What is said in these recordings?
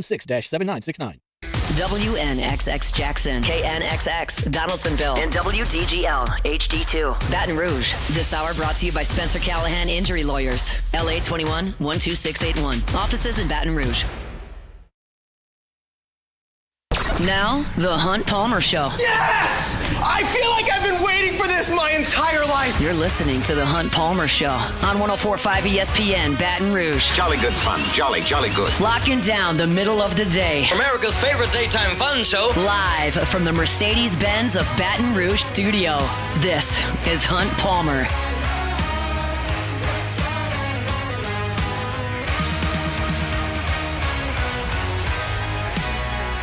16-7969. WNXX Jackson, KNXX Donaldsonville, and WDGL HD2 Baton Rouge. This hour brought to you by Spencer Callahan Injury Lawyers, LA 21-12681. Offices in Baton Rouge. Now, the Hunt Palmer Show. Yes! I feel like I've been waiting for this my entire life. You're listening to the Hunt Palmer Show on 104.5 ESPN Baton Rouge. Jolly good fun. Jolly good. Locking down the middle of the day. America's favorite daytime fun show. Live from the Mercedes-Benz of Baton Rouge studio. This is Hunt Palmer.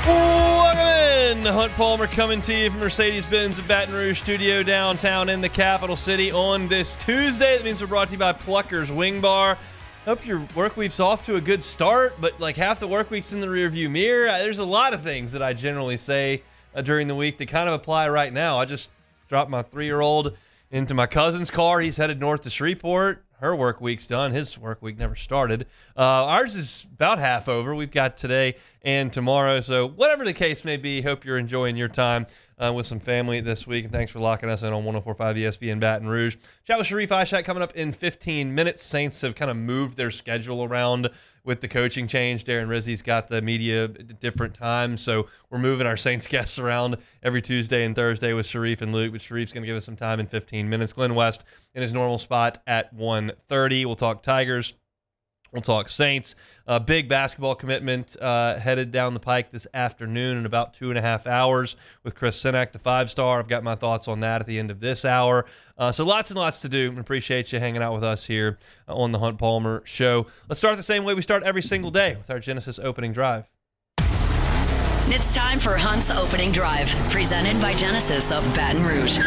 Welcome in. Hunt Palmer coming to you from Mercedes-Benz of Baton Rouge studio downtown in the capital city on this Tuesday. That means we're brought to you by Plucker's Wing Bar. Hope your work week's off to a good start, but like half the work week's in the rearview mirror. There's a lot of things that I generally say during the week that kind of apply right now. I just dropped my 3-year-old into my cousin's car. He's headed north to Shreveport. Her work week's done. His work week never started. Ours is about half over. We've got today and tomorrow. So whatever the case may be, hope you're enjoying your time with some family this week. And thanks for locking us in on 104.5 ESPN Baton Rouge. Chat with Sharief Ishaq coming up in 15 minutes. Saints have kind of moved their schedule around with the coaching change. Darren Rizzi's got the media at different times. So we're moving our Saints guests around every Tuesday and Thursday with Sharief and Luke. But Sharief's going to give us some time in 15 minutes. Glenn West in his normal spot at 1:30. We'll talk Tigers. We'll talk Saints. Big basketball commitment headed down the pike this afternoon in about 2.5 hours with Chris Sinek, the 5-star. I've got my thoughts on that at the end of this hour. So lots and lots to do. Appreciate you hanging out with us here on the Hunt Palmer Show. Let's start the same way we start every single day with our Genesis opening drive. It's time for Hunt's Opening Drive, presented by Genesis of Baton Rouge.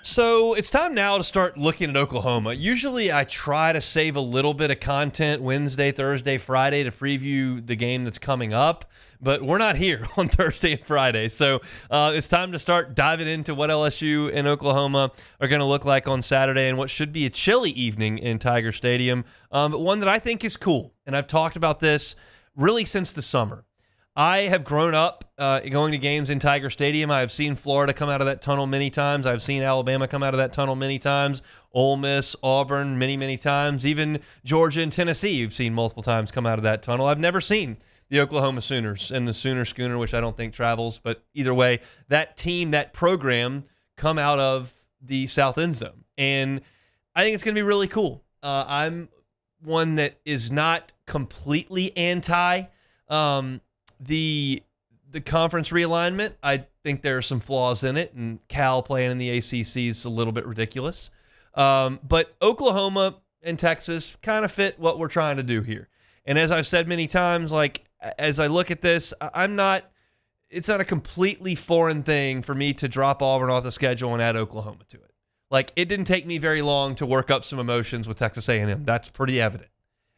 So it's time now to start looking at Oklahoma. Usually I try to save a little bit of content Wednesday, Thursday, Friday to preview the game that's coming up, but we're not here on Thursday and Friday. So it's time to start diving into what LSU and Oklahoma are going to look like on Saturday and what should be a chilly evening in Tiger Stadium, but one that I think is cool. And I've talked about this really since the summer. I have grown up going to games in Tiger Stadium. I've seen Florida come out of that tunnel many times. I've seen Alabama come out of that tunnel many times. Ole Miss, Auburn, many, many times. Even Georgia and Tennessee, you've seen multiple times come out of that tunnel. I've never seen the Oklahoma Sooners and the Sooner Schooner, which I don't think travels. But either way, that team, that program, come out of the South End Zone. And I think it's going to be really cool. I'm one that is not completely anti the conference realignment. I think there are some flaws in it, and Cal playing in the ACC is a little bit ridiculous. But Oklahoma and Texas kind of fit what we're trying to do here. And as I've said many times, like as I look at this, it's not a completely foreign thing for me to drop Auburn off the schedule and add Oklahoma to it. Like, it didn't take me very long to work up some emotions with Texas A&M. That's pretty evident.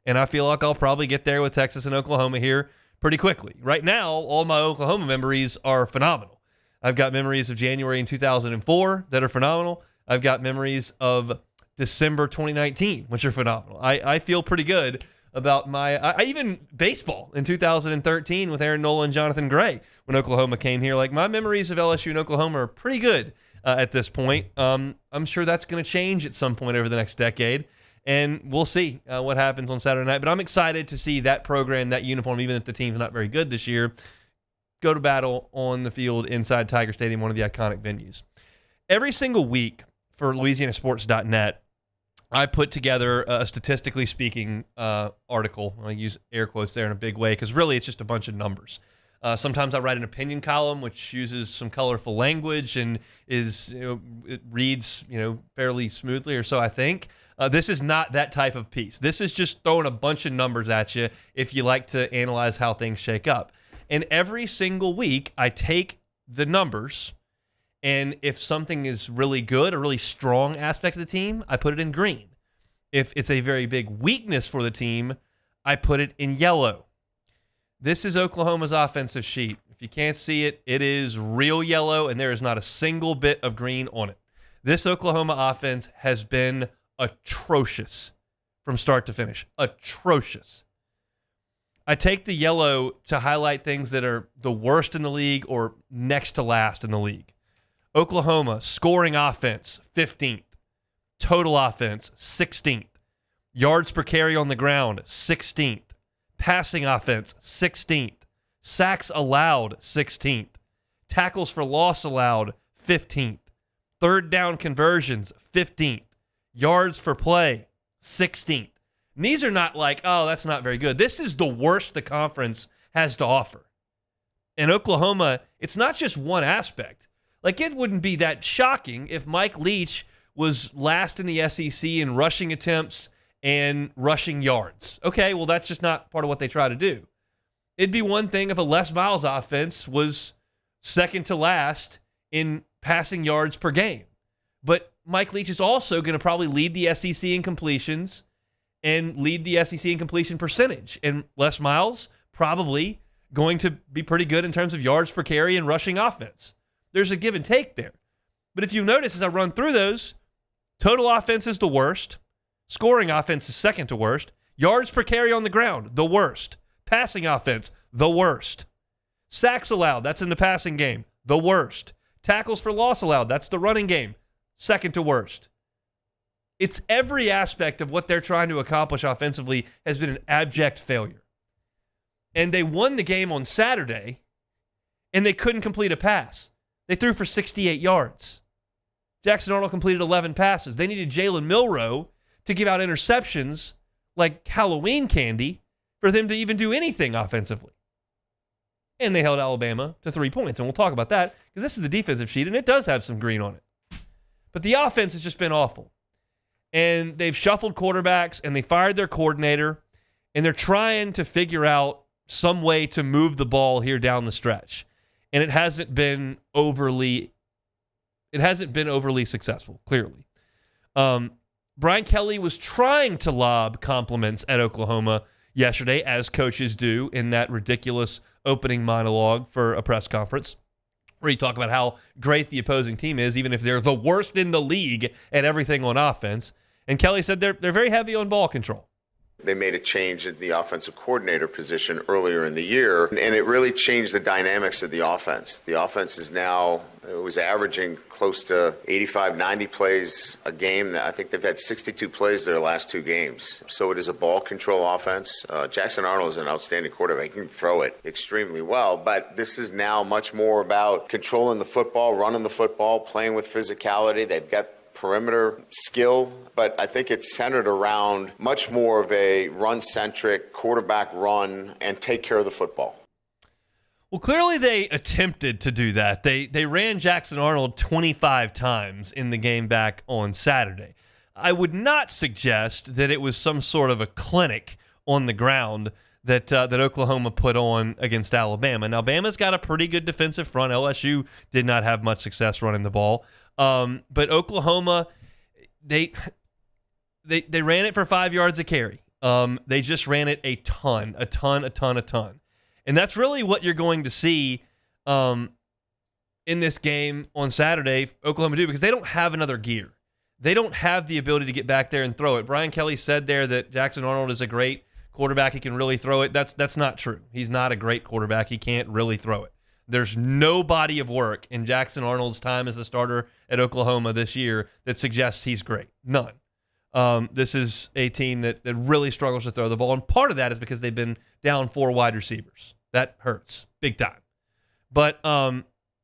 And I feel like I'll probably get there with Texas and Oklahoma here pretty quickly. Right now, all my Oklahoma memories are phenomenal. I've got memories of January in 2004 that are phenomenal. I've got memories of December 2019, which are phenomenal. I feel pretty good about I even baseball in 2013 with Aaron Nola and Jonathan Gray when Oklahoma came here. Like, my memories of LSU and Oklahoma are pretty good at this point. I'm sure that's going to change at some point over the next decade. And we'll see what happens on Saturday night. But I'm excited to see that program, that uniform, even if the team's not very good this year, go to battle on the field inside Tiger Stadium, one of the iconic venues. Every single week for LouisianaSports.net, I put together a statistically speaking article. I use air quotes there in a big way because really it's just a bunch of numbers. Sometimes I write an opinion column, which uses some colorful language and it reads fairly smoothly, or so I think. This is not that type of piece. This is just throwing a bunch of numbers at you if you like to analyze how things shake up. And every single week, I take the numbers, and if something is really good, a really strong aspect of the team, I put it in green. If it's a very big weakness for the team, I put it in yellow. This is Oklahoma's offensive sheet. If you can't see it, it is real yellow, and there is not a single bit of green on it. This Oklahoma offense has been atrocious from start to finish. Atrocious. I take the yellow to highlight things that are the worst in the league or next to last in the league. Oklahoma, scoring offense, 15th. Total offense, 16th. Yards per carry on the ground, 16th. Passing offense, 16th. Sacks allowed, 16th. Tackles for loss allowed, 15th. Third down conversions, 15th. Yards for play, 16th. And these are not like, oh, that's not very good. This is the worst the conference has to offer. And Oklahoma, it's not just one aspect. Like, it wouldn't be that shocking if Mike Leach was last in the SEC in rushing attempts and rushing yards. Okay, well, that's just not part of what they try to do. It'd be one thing if a Les Miles offense was second to last in passing yards per game. But Mike Leach is also going to probably lead the SEC in completions and lead the SEC in completion percentage. And Les Miles probably going to be pretty good in terms of yards per carry and rushing offense. There's a give and take there. But if you notice as I run through those, total offense is the worst. Scoring offense is second to worst. Yards per carry on the ground, the worst. Passing offense, the worst. Sacks allowed, that's in the passing game, the worst. Tackles for loss allowed, that's the running game, second to worst. It's every aspect of what they're trying to accomplish offensively has been an abject failure. And they won the game on Saturday, and they couldn't complete a pass. They threw for 68 yards. Jackson Arnold completed 11 passes. They needed Jalen Milroe to give out interceptions like Halloween candy for them to even do anything offensively. And they held Alabama to 3 points, and we'll talk about that because this is the defensive sheet, and it does have some green on it. But the offense has just been awful. And they've shuffled quarterbacks, and they fired their coordinator, and they're trying to figure out some way to move the ball here down the stretch. And it hasn't been overly successful, clearly. Brian Kelly was trying to lob compliments at Oklahoma yesterday, as coaches do in that ridiculous opening monologue for a press conference, where you talk about how great the opposing team is, even if they're the worst in the league at everything on offense. And Kelly said they're very heavy on ball control. They made a change at the offensive coordinator position earlier in the year, and it really changed the dynamics of the offense. The offense is now, it was averaging close to 85, 90 plays a game. I think they've had 62 plays their last two games. So it is a ball control offense. Jackson Arnold is an outstanding quarterback. He can throw it extremely well, but this is now much more about controlling the football, running the football, playing with physicality. They've got perimeter skill, but I think it's centered around much more of a run-centric quarterback run and take care of the football. Well, clearly they attempted to do that. They ran Jackson Arnold 25 times in the game back on Saturday. I would not suggest that it was some sort of a clinic on the ground that Oklahoma put on against Alabama. Now, Bama's got a pretty good defensive front. LSU did not have much success running the ball. But Oklahoma, they ran it for 5 yards a carry. They just ran it a ton. And that's really what you're going to see in this game on Saturday, Oklahoma do, because they don't have another gear. They don't have the ability to get back there and throw it. Brian Kelly said there that Jackson Arnold is a great quarterback. He can really throw it. That's not true. He's not a great quarterback. He can't really throw it. There's no body of work in Jackson Arnold's time as a starter at Oklahoma this year that suggests he's great. None. This is a team that really struggles to throw the ball, and part of that is because they've been down 4 wide receivers. That hurts big time. But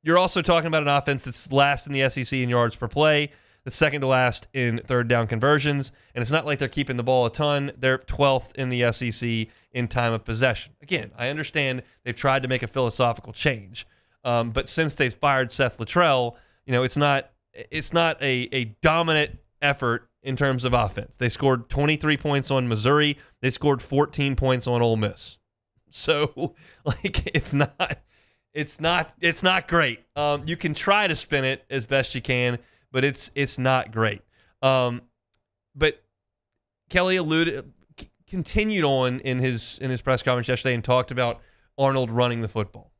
you're also talking about an offense that's last in the SEC in yards per play, that's second to last in third down conversions, and it's not like they're keeping the ball a ton. They're 12th in the SEC in time of possession. Again, I understand they've tried to make a philosophical change, but since they've fired Seth Littrell, it's not a dominant effort in terms of offense. They scored 23 points on Missouri. They scored 14 points on Ole Miss. So, it's not great. You can try to spin it as best you can, but it's not great. But Kelly continued on in his press conference yesterday and talked about Arnold running the football.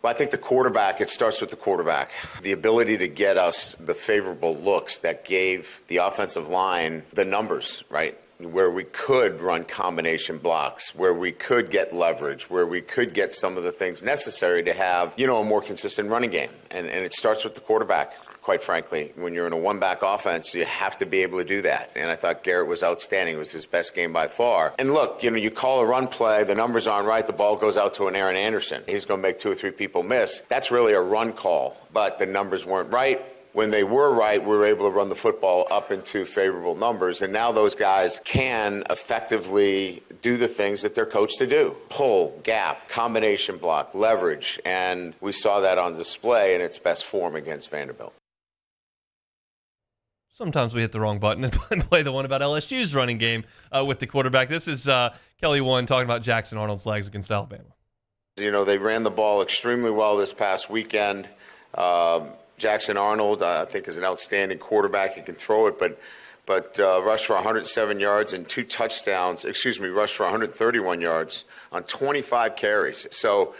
Well, I think it starts with the quarterback. The ability to get us the favorable looks that gave the offensive line the numbers, right? where we could run combination blocks, where we could get leverage, where we could get some of the things necessary to have, a more consistent running game. And it starts with the quarterback, quite frankly. When you're in a one-back offense, you have to be able to do that. And I thought Garrett was outstanding. It was his best game by far. And look, you call a run play, the numbers aren't right, the ball goes out to an Aaron Anderson. He's going to make 2 or 3 people miss. That's really a run call, but the numbers weren't right. When they were right, we were able to run the football up into favorable numbers, and now those guys can effectively do the things that they're coached to do. Pull, gap, combination block, leverage, and we saw that on display in its best form against Vanderbilt. Sometimes we hit the wrong button and play the one about LSU's running game with the quarterback. This is Kelly One talking about Jackson Arnold's legs against Alabama. They ran the ball extremely well this past weekend. Jackson Arnold, I think, is an outstanding quarterback. He can throw it, but rushed for 107 yards and 2 touchdowns. Rushed for 131 yards on 25 carries. So,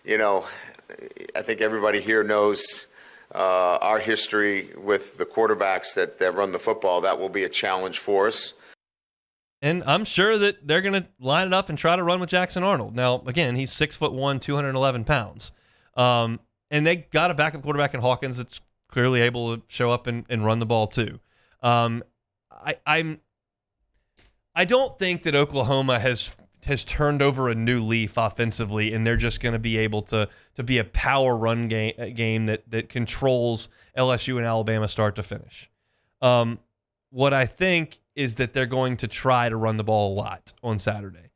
I think everybody here knows our history with the quarterbacks that run the football. That will be a challenge for us. And I'm sure that they're going to line it up and try to run with Jackson Arnold. Now, again, he's 6'1", 211 pounds. And they got a backup quarterback in Hawkins that's clearly able to show up and run the ball too. I don't think that Oklahoma has turned over a new leaf offensively, and they're just going to be able to be a power run game that controls LSU and Alabama start to finish. What I think is that they're going to try to run the ball a lot on Saturday,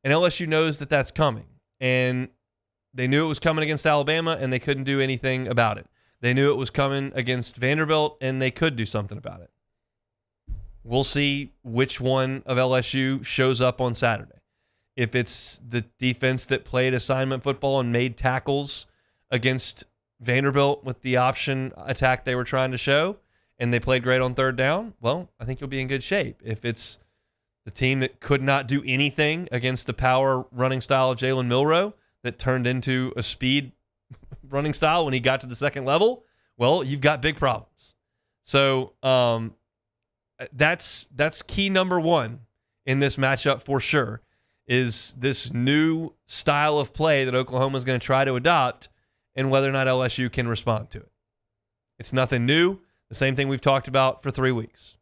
and LSU knows that that's coming, and they knew it was coming against Alabama, and they couldn't do anything about it. They knew it was coming against Vanderbilt, and they could do something about it. We'll see which one of LSU shows up on Saturday. If it's the defense that played assignment football and made tackles against Vanderbilt with the option attack they were trying to show, and they played great on third down, well, I think you'll be in good shape. If it's the team that could not do anything against the power running style of Jalen Milroe, that turned into a speed running style when he got to the second level, well, you've got big problems. So that's key number one in this matchup for sure, is this new style of play that Oklahoma is going to try to adopt and whether or not LSU can respond to it. It's nothing new. The same thing we've talked about for 3 weeks.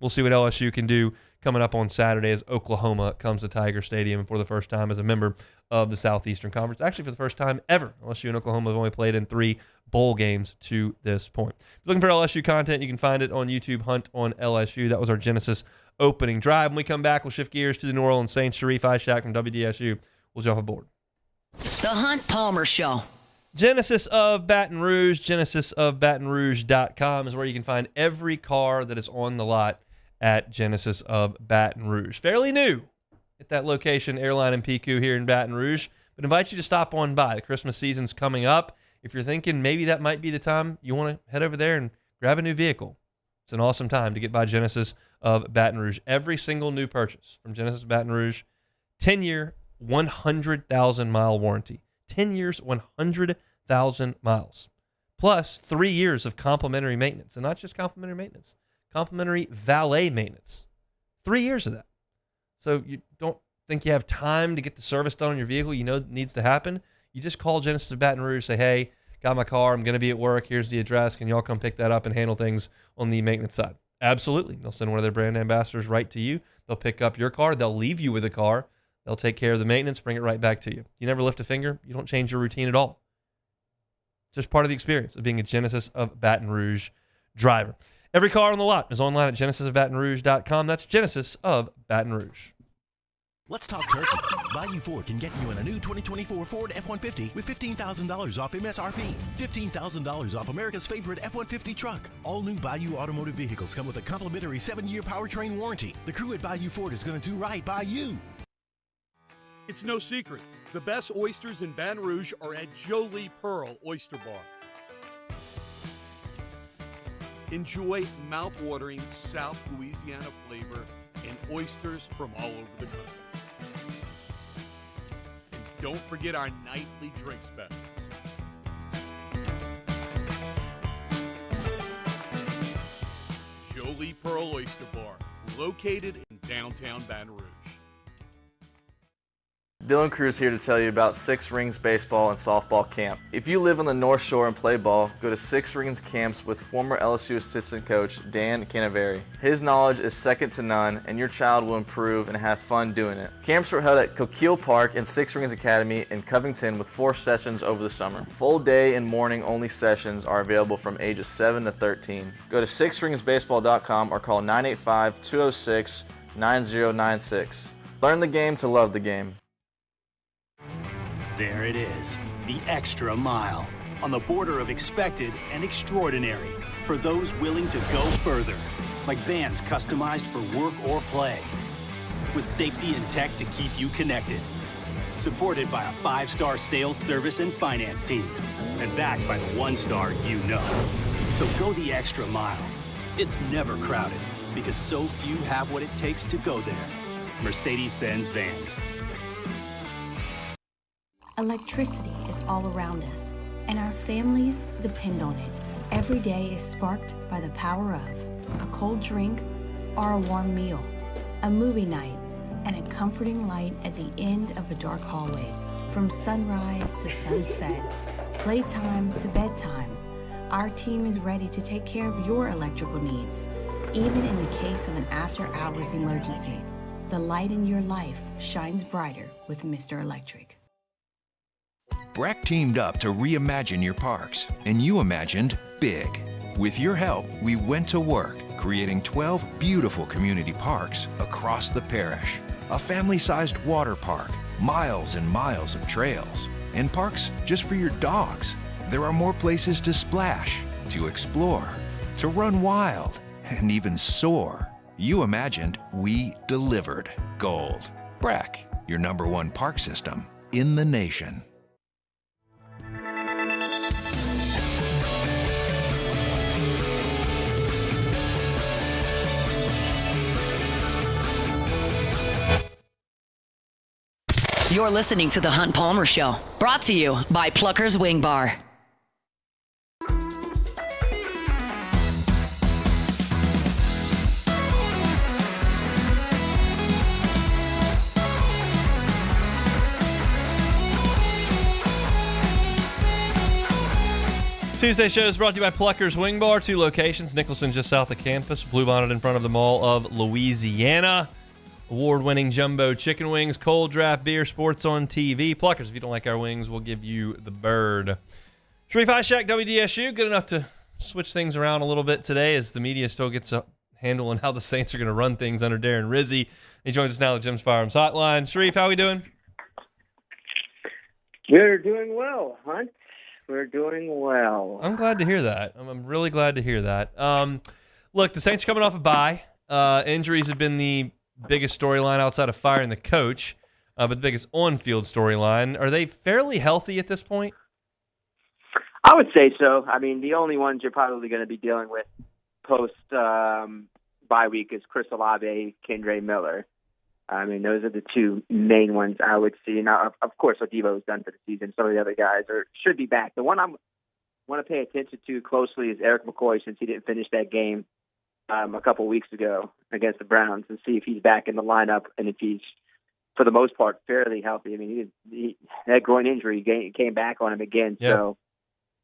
We'll see what LSU can do coming up on Saturday as Oklahoma comes to Tiger Stadium for the first time as a member of the Southeastern Conference. Actually, for the first time ever. LSU and Oklahoma have only played in 3 bowl games to this point. If you're looking for LSU content, you can find it on YouTube, Hunt on LSU. That was our Genesis opening drive. When we come back, we'll shift gears to the New Orleans Saints. Sharief Ishaq from WDSU will jump aboard. The Hunt Palmer Show. Genesis of Baton Rouge, genesisofbatonrouge.com is where you can find every car that is on the lot at Genesis of Baton Rouge. Fairly new at that location, Airline and Pico here in Baton Rouge, but invite you to stop on by. The Christmas season's coming up. If you're thinking maybe that might be the time you want to head over there and grab a new vehicle, it's an awesome time to get by Genesis of Baton Rouge. Every single new purchase from Genesis of Baton Rouge, 10-year, 100,000-mile warranty. 10 years, 100,000 miles. Plus 3 years of complimentary maintenance. And not just complimentary maintenance, complimentary valet maintenance. 3 years of that. So you don't think you have time to get the service done on your vehicle you know needs to happen. You just call Genesis of Baton Rouge, say, hey, got my car, I'm going to be at work, here's the address, can y'all come pick that up and handle things on the maintenance side? Absolutely. They'll send one of their brand ambassadors right to you. They'll pick up your car. They'll leave you with a car. They'll take care of the maintenance, bring it right back to you. You never lift a finger. You don't change your routine at all. Just part of the experience of being a Genesis of Baton Rouge driver. Every car on the lot is online at genesisofbatonrouge.com. That's Genesis of Baton Rouge. Let's talk turkey. Bayou Ford can get you in a new 2024 Ford F-150 with $15,000 off MSRP. $15,000 off America's favorite F-150 truck. All new Bayou automotive vehicles come with a complimentary 7-year powertrain warranty. The crew at Bayou Ford is going to do right by you. It's no secret. The best oysters in Baton Rouge are at Jolie Pearl Oyster Bar. Enjoy mouth-watering South Louisiana flavor and oysters from all over the country. And don't forget our nightly drink specials. Jolie Pearl Oyster Bar, located in downtown Baton Rouge. Dylan Cruz here to tell you about Six Rings Baseball and Softball Camp. If you live on the North Shore and play ball, go to Six Rings Camps with former LSU assistant coach Dan Canaveri. His knowledge is second to none, and your child will improve and have fun doing it. Camps were held at Coquille Park and Six Rings Academy in Covington with 4 sessions over the summer. Full day and morning only sessions are available from ages 7 to 13. Go to sixringsbaseball.com or call 985-206-9096. Learn the game to love the game. There it is, the extra mile, on the border of expected and extraordinary for those willing to go further, like vans customized for work or play, with safety and tech to keep you connected, supported by a 5-star sales, service, and finance team, and backed by the 1-star you know. So go the extra mile. It's never crowded, because so few have what it takes to go there. Mercedes-Benz Vans. Electricity is all around us, and our families depend on it. Every day is sparked by the power of a cold drink or a warm meal, a movie night, and a comforting light at the end of a dark hallway. From sunrise to sunset, playtime to bedtime, our team is ready to take care of your electrical needs. Even in the case of an after-hours emergency, the light in your life shines brighter with Mr. Electric. BRAC teamed up to reimagine your parks, and you imagined big. With your help, we went to work, creating 12 beautiful community parks across the parish. A family-sized water park, miles and miles of trails, and parks just for your dogs. There are more places to splash, to explore, to run wild, and even soar. You imagined, we delivered. Gold. BRAC, your #1 park system in the nation. You're listening to The Hunt Palmer Show, brought to you by Plucker's Wing Bar. Tuesday show is brought to you by Plucker's Wing Bar, 2 locations, Nicholson just south of campus, Bluebonnet in front of the Mall of Louisiana. Award-winning jumbo chicken wings, cold draft beer, sports on TV. Pluckers, if you don't like our wings, we'll give you the bird. Sharief Ishaq, WDSU, good enough to switch things around a little bit today as the media still gets a handle on how the Saints are going to run things under Darren Rizzi. He joins us now at Jim's Firearms Hotline. Sharief, how we doing? We're doing well, Hunt. We're doing well. I'm glad to hear that. I'm really glad to hear that. Look, the Saints are coming off a bye. Injuries have been the biggest storyline outside of firing the coach, but the biggest on-field storyline. Are they fairly healthy at this point? I would say so. I mean, the only ones you're probably going to be dealing with post bye week is Chris Olave, Kendre Miller. I mean, those are the 2 main ones I would see. Now, of course, Odivo's done for the season. Some of the other guys should be back. The one I want to pay attention to closely is Eric McCoy, since he didn't finish that game a couple weeks ago against the Browns, and see if he's back in the lineup and if he's, for the most part, fairly healthy. I mean, he that groin injury came back on him again. Yeah. So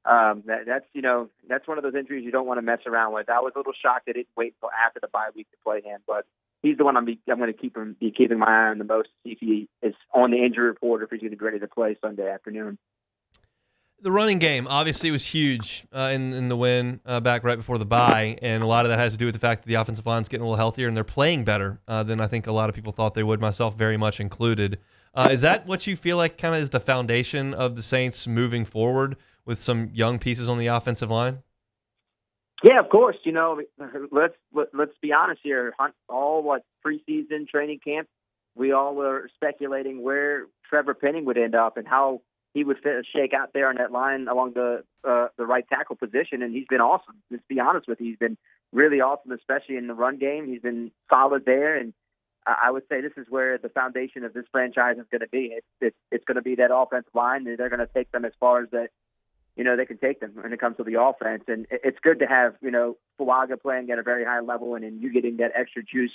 that's one of those injuries you don't want to mess around with. I was a little shocked they didn't wait until after the bye week to play him, but he's the one I'm going to be keeping my eye on the most to see if he is on the injury report or if he's going to be ready to play Sunday afternoon. The running game obviously was huge in the win back right before the bye, and a lot of that has to do with the fact that the offensive line's getting a little healthier and they're playing better than I think a lot of people thought they would, myself very much included. Is that what you feel like kind of is the foundation of the Saints moving forward with some young pieces on the offensive line? Yeah, of course. Let's be honest here. All preseason training camp, we all were speculating where Trevor Penning would end up and how he would shake out there on that line along the right tackle position, and he's been awesome. Let's be honest with you. He's been really awesome, especially in the run game. He's been solid there, and I would say this is where the foundation of this franchise is going to be. It's going to be that offensive line, and they're going to take them as far as that, they can take them when it comes to the offense. And it's good to have, Fuaga playing at a very high level, and then you getting that extra juice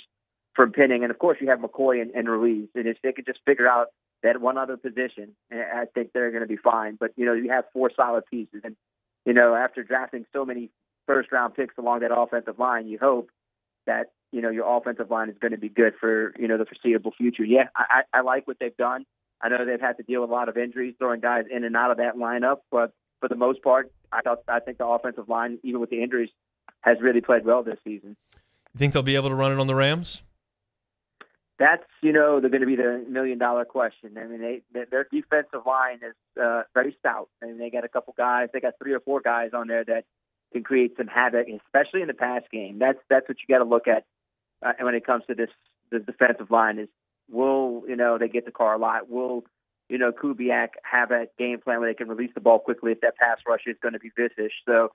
from Penning. And, of course, you have McCoy and Ruiz. And if they could just figure out that one other position, I think they're going to be fine. But, you have 4 solid pieces. And, after drafting so many first-round picks along that offensive line, you hope that, your offensive line is going to be good for, the foreseeable future. Yeah, I like what they've done. I know they've had to deal with a lot of injuries, throwing guys in and out of that lineup. But for the most part, I think the offensive line, even with the injuries, has really played well this season. You think they'll be able to run it on the Rams? That's, they're going to be the million-dollar question. I mean, their defensive line is very stout. I mean, they got a couple guys. They got 3 or 4 guys on there that can create some havoc, especially in the pass game. That's what you got to look at when it comes to the defensive line is, will, they get the car a lot? Will, Kubiak have a game plan where they can release the ball quickly if that pass rush is going to be vicious? So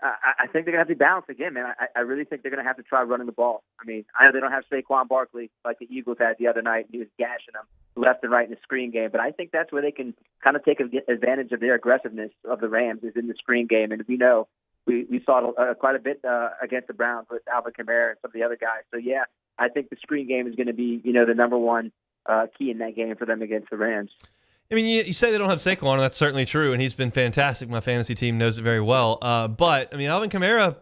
I think they're going to have to be balanced again, man. I really think they're going to have to try running the ball. I mean, I know they don't have Saquon Barkley like the Eagles had the other night. He was gashing them left and right in the screen game. But I think that's where they can kind of take advantage of their aggressiveness of the Rams is in the screen game. And we know we saw quite a bit against the Browns with Alvin Kamara and some of the other guys. So, yeah, I think the screen game is going to be, the number one key in that game for them against the Rams. I mean, you say they don't have Saquon, and that's certainly true, and he's been fantastic. My fantasy team knows it very well. But, I mean, Alvin Kamara,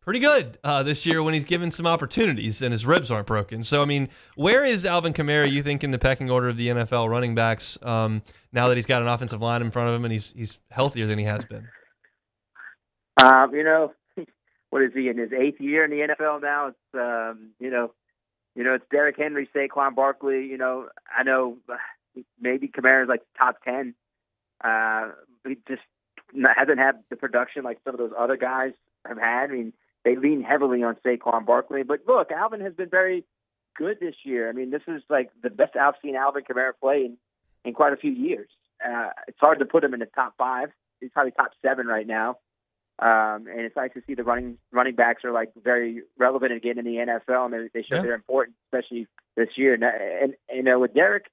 pretty good this year when he's given some opportunities and his ribs aren't broken. So, I mean, where is Alvin Kamara, you think, in the pecking order of the NFL running backs now that he's got an offensive line in front of him and he's healthier than he has been? What is he, in his 8th year in the NFL now? It's, it's Derrick Henry, Saquon Barkley. I know maybe Kamara's like top 10. He just hasn't had the production like some of those other guys have had. I mean, they lean heavily on Saquon Barkley. But look, Alvin has been very good this year. I mean, this is like the best I've seen Alvin Kamara play in quite a few years. It's hard to put him in the top 5. He's probably top 7 right now. And it's nice to see the running backs are like very relevant again in the NFL, and they show they're important, especially this year. And with Derek,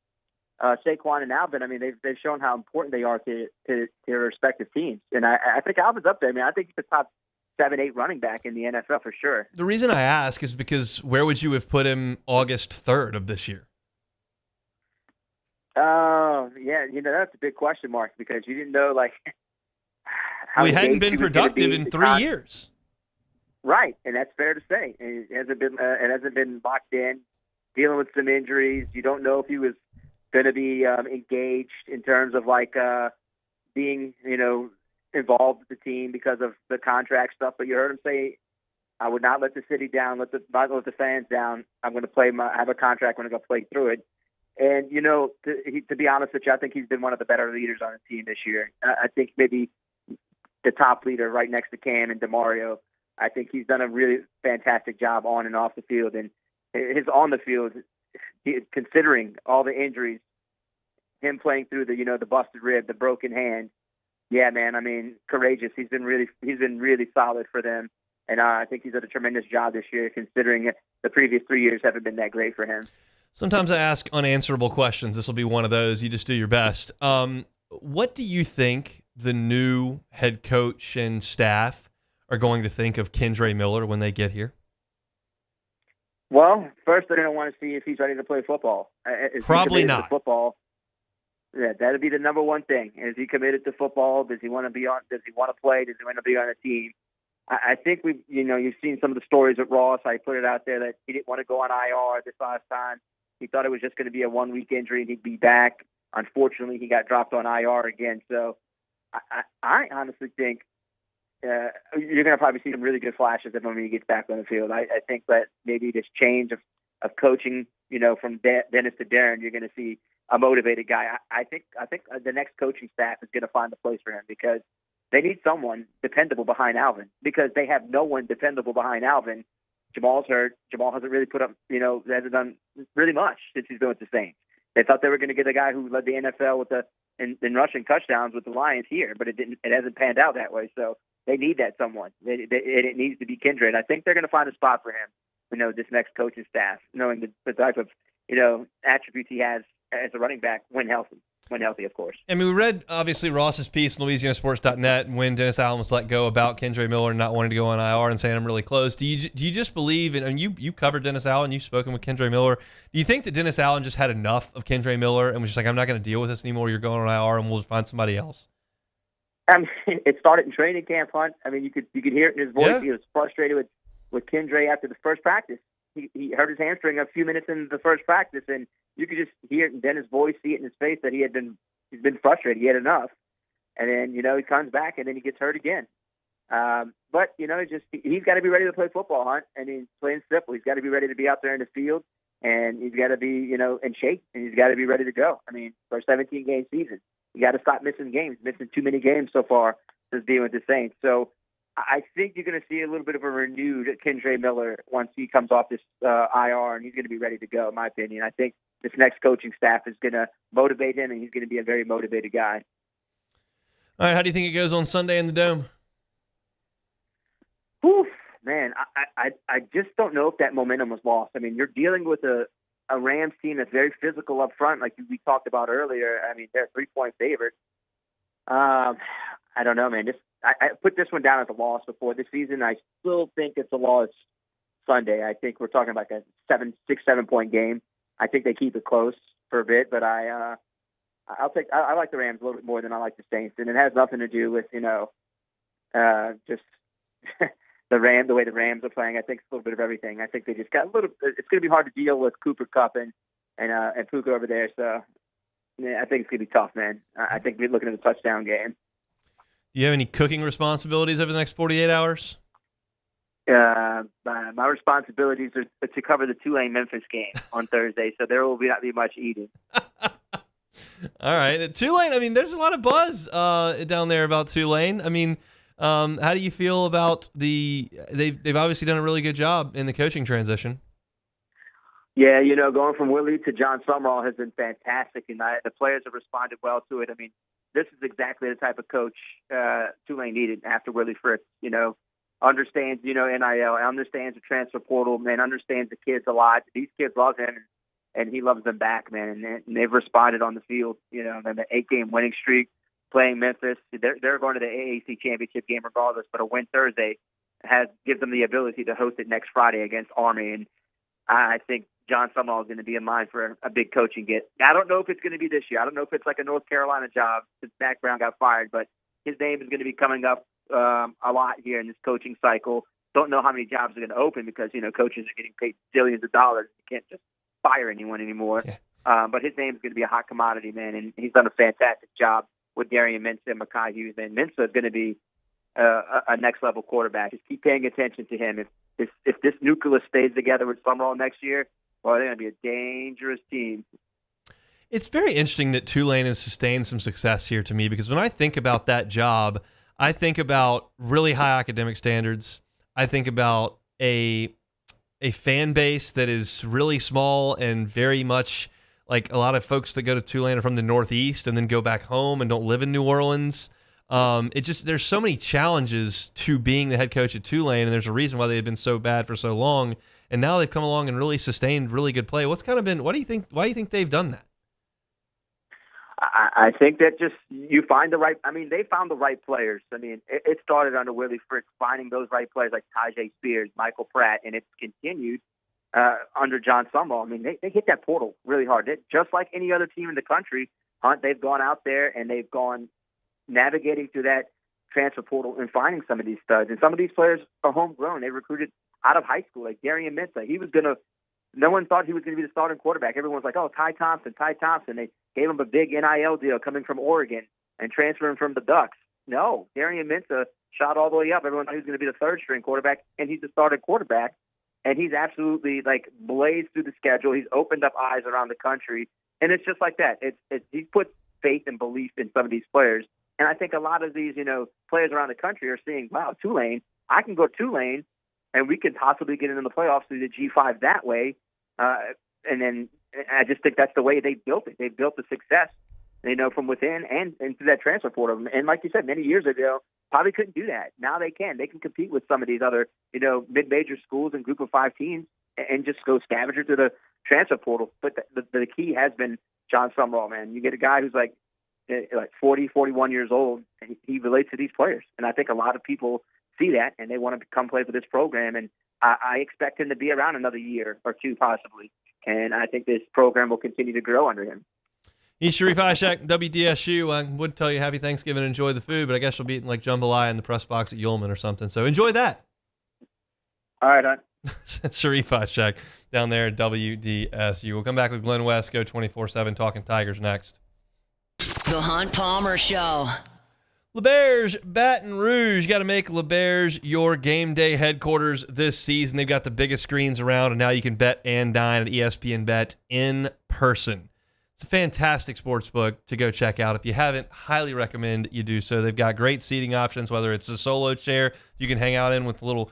Saquon, and Alvin, I mean, they've shown how important they are to their respective teams. And I think Alvin's up there. I mean, I think he's the top 7, 8 running back in the NFL for sure. The reason I ask is because where would you have put him August 3rd of this year? Yeah, that's a big question mark because you didn't know like. He hadn't been productive in 3 years. Right, and that's fair to say. It hasn't been locked in, dealing with some injuries. You don't know if he was going to be engaged in terms of like being, involved with the team because of the contract stuff. But you heard him say, "I would not let the city down, not let the fans down. I'm going to I have a contract. I'm going to go play through it." And to be honest with you, I think he's been one of the better leaders on the team this year. I think maybe the top leader right next to Cam and DeMario. I think he's done a really fantastic job on and off the field. And his on the field, considering all the injuries, him playing through the busted rib, the broken hand. Yeah, man, I mean, courageous. He's been really solid for them. And I think he's done a tremendous job this year, considering the previous 3 years haven't been that great for him. Sometimes I ask unanswerable questions. This will be one of those. You just do your best. What do you think the new head coach and staff are going to think of Kendre Miller when they get here? Well, first they're going to want to see if he's ready to play football. Probably not. Football. Yeah, that'd be the number one thing. Is he committed to football? Does he want to be on? Does he want to play? Does he want to be on a team? I think you've seen some of the stories at Ross. I put it out there that he didn't want to go on IR this last time. He thought it was just going to be a 1-week injury and he'd be back. Unfortunately, he got dropped on IR again. So I honestly think you're going to probably see some really good flashes of him when he gets back on the field. I think that maybe this change of coaching, from Dennis to Darren, you're going to see a motivated guy. I think the next coaching staff is going to find a place for him because they need someone dependable behind Alvin because they have no one dependable behind Alvin. Jamal's hurt. Jamal hasn't really put up, hasn't done really much since he's been with the Saints. They thought they were going to get a guy who led the NFL in rushing touchdowns with the Lions here, but it didn't. It hasn't panned out that way. So they need that someone. It needs to be Kendre, and I think they're going to find a spot for him. This next coaching staff, knowing the type of attributes he has as a running back when healthy. when healthy, of course. I mean, we read, obviously, Ross's piece on LouisianaSports.net when Dennis Allen was let go about Kendre Miller not wanting to go on IR and saying, I'm really close. Do you just believe, and you covered Dennis Allen, you've spoken with Kendre Miller. Do you think that Dennis Allen just had enough of Kendre Miller and was just like, I'm not going to deal with this anymore, you're going on IR, and we'll just find somebody else? I mean, it started in training camp, Hunt. I mean, you could hear it in his voice. Yeah. He was frustrated with Kendre after the first practice. He hurt his hamstring a few minutes into the first practice, and you could just hear it in Dennis' voice, see it in his face that he's been frustrated. He had enough. And then, he comes back, and then he gets hurt again. But, he's got to be ready to play football, Hunt. I mean, plain and simple. He's got to be ready to be out there in the field, and he's got to be, in shape, and he's got to be ready to go. I mean, for a 17-game season, you got to stop missing games, missing too many games so far since being with the Saints. So I think you're going to see a little bit of a renewed Kendre Miller once he comes off this IR, and he's going to be ready to go, in my opinion. I think this next coaching staff is going to motivate him, and he's going to be a very motivated guy. All right, how do you think it goes on Sunday in the Dome? Oof, man, I just don't know if that momentum was lost. I mean, you're dealing with a Rams team that's very physical up front, like we talked about earlier. I mean, they're a 3-point favorite. I don't know, man. I put this one down as a loss before this season. I still think it's a loss Sunday. I think we're talking about a 7-point game. I think they keep it close for a bit, but I like the Rams a little bit more than I like the Saints, and it has nothing to do with just the way the Rams are playing. I think it's a little bit of everything. I think they just got a little. It's going to be hard to deal with Cooper Kupp and Puka over there. So yeah, I think it's going to be tough, man. I think we're looking at a touchdown game. Do you have any cooking responsibilities over the next 48 hours? My responsibilities are to cover the Tulane-Memphis game on Thursday, so there will not be much eating. All right. At Tulane, I mean, there's a lot of buzz down there about Tulane. I mean, how do you feel about they've obviously done a really good job in the coaching transition. Yeah, going from Willie to John Summerall has been fantastic, and the players have responded well to it. I mean, this is exactly the type of coach Tulane needed after Willie Fritz. Understands, NIL, understands the transfer portal, man, understands the kids a lot. These kids love him, and he loves them back, man, and they've responded on the field. The 8-game winning streak, playing Memphis. They're going to the AAC championship game regardless, but a win Thursday gives them the ability to host it next Friday against Army, and I think John Summerall is going to be in line for a big coaching get. I don't know if it's going to be this year. I don't know if it's like a North Carolina job since Mack Brown got fired, but his name is going to be coming up a lot here in this coaching cycle. Don't know how many jobs are going to open because, coaches are getting paid billions of dollars. You can't just fire anyone anymore. Yeah. But his name is going to be a hot commodity, man, and he's done a fantastic job with Darian Mensah and Mekhi Hughes. And Mensah is going to be a next-level quarterback. Just keep paying attention to him. If this nucleus stays together with Summerall next year, well, they're going to be a dangerous team. It's very interesting that Tulane has sustained some success here to me because when I think about that job, I think about really high academic standards. I think about a fan base that is really small and very much like a lot of folks that go to Tulane are from the Northeast and then go back home and don't live in New Orleans. There's so many challenges to being the head coach at Tulane, and there's a reason why they've been so bad for so long. And now they've come along and really sustained really good play. Why do you think they've done that? I think that just you find the right. I mean, they found the right players. I mean, it started under Willie Fritz finding those right players like Tajay Spears, Michael Pratt, and it's continued under John Summerall. I mean, they hit that portal really hard. Just like any other team in the country, Hunt, they've gone out there and they've gone navigating through that transfer portal and finding some of these studs. And some of these players are homegrown. They recruited out of high school, like Darian Mensah. No one thought he was going to be the starting quarterback. Everyone was like, oh, Ty Thompson. They gave him a big NIL deal coming from Oregon and transferring from the Ducks. No, Darian Mensah shot all the way up. Everyone thought he was going to be the third-string quarterback, and he's the starting quarterback. And he's absolutely, blazed through the schedule. He's opened up eyes around the country. And it's just like that. He's put faith and belief in some of these players. And I think a lot of these, players around the country are seeing, wow, Tulane, I can go to Tulane, and we could possibly get into the playoffs through the G5 that way. And then I just think that's the way they built it. They built the success, from within and through that transfer portal. And like you said, many years ago, probably couldn't do that. Now they can. They can compete with some of these other, mid-major schools and group of 5 teams and just go scavenger to transfer portal. But the key has been John Summerall, man. You get a guy who's like 40, 41 years old, and he relates to these players. And I think a lot of people see that, and they want to come play for this program. And I expect him to be around another year or two possibly. And I think this program will continue to grow under him. He's Sharief Ishaq, WDSU. I would tell you happy Thanksgiving and enjoy the food, but I guess you'll be eating like jambalaya in the press box at Ullman or something. So enjoy that. All right, hon. Sharief Ishaq down there at WDSU. We'll come back with Glenn West, Go 24/7, talking Tigers next. The Hunt Palmer Show. LeBears, Baton Rouge. You got to make LeBears your game day headquarters this season. They've got the biggest screens around, and now you can bet and dine at ESPN Bet in person. It's a fantastic sports book to go check out. If you haven't, highly recommend you do so. They've got great seating options, whether it's a solo chair you can hang out in with a little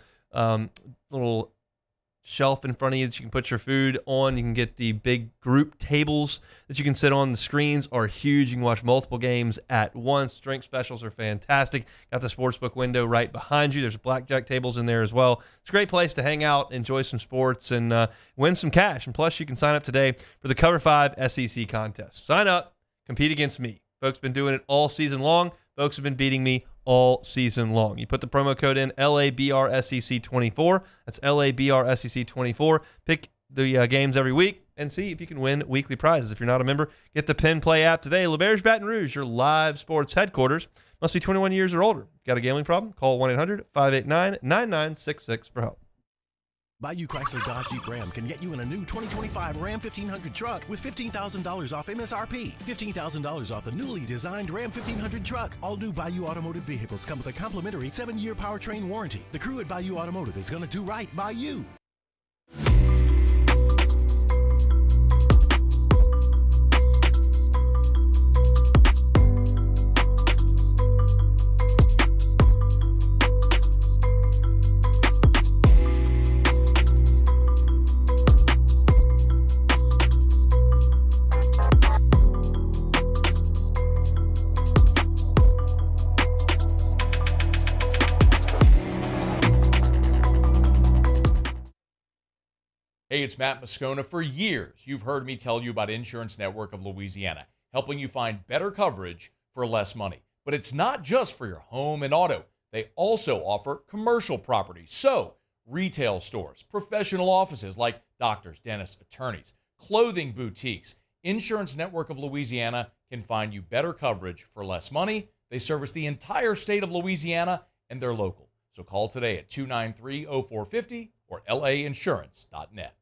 shelf in front of you that you can put your food on. You can get the big group tables that you can sit on. The screens are huge. You can watch multiple games at once. Drink specials are fantastic. Got the sportsbook window right behind you. There's blackjack tables in there as well. It's a great place to hang out, enjoy some sports, and win some cash. And plus, you can sign up today for the Cover 5 SEC contest. Sign up, compete against me. Folks have been doing it all season long. Folks have been beating me all season long. You put the promo code in, LABRSEC24. That's LABRSEC24. Pick the games every week and see if you can win weekly prizes. If you're not a member, get the Pin Play app today. LeBears Baton Rouge, your live sports headquarters. Must be 21 years or older. Got a gambling problem? Call 1-800-589-9966 for help. Bayou Chrysler Dodge Jeep Ram can get you in a new 2025 Ram 1500 truck with $15,000 off MSRP. $15,000 off the newly designed Ram 1500 truck. All new Bayou Automotive vehicles come with a complimentary 7-year powertrain warranty. The crew at Bayou Automotive is going to do right by you. Hey, it's Matt Moscona. For years, you've heard me tell you about Insurance Network of Louisiana, helping you find better coverage for less money. But it's not just for your home and auto. They also offer commercial property. So, retail stores, professional offices like doctors, dentists, attorneys, clothing boutiques. Insurance Network of Louisiana can find you better coverage for less money. They service the entire state of Louisiana, and they're local. So call today at 293-0450 or lainsurance.net.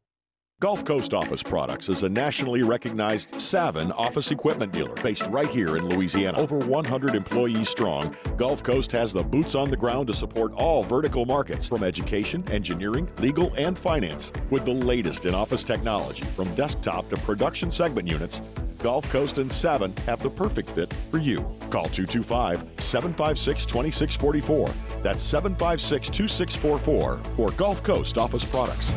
Gulf Coast Office Products is a nationally recognized Savin office equipment dealer based right here in Louisiana. Over 100 employees strong, Gulf Coast has the boots on the ground to support all vertical markets, from education, engineering, legal, and finance. With the latest in office technology, from desktop to production segment units, Gulf Coast and Savin have the perfect fit for you. Call 225-756-2644. That's 756-2644 for Gulf Coast Office Products.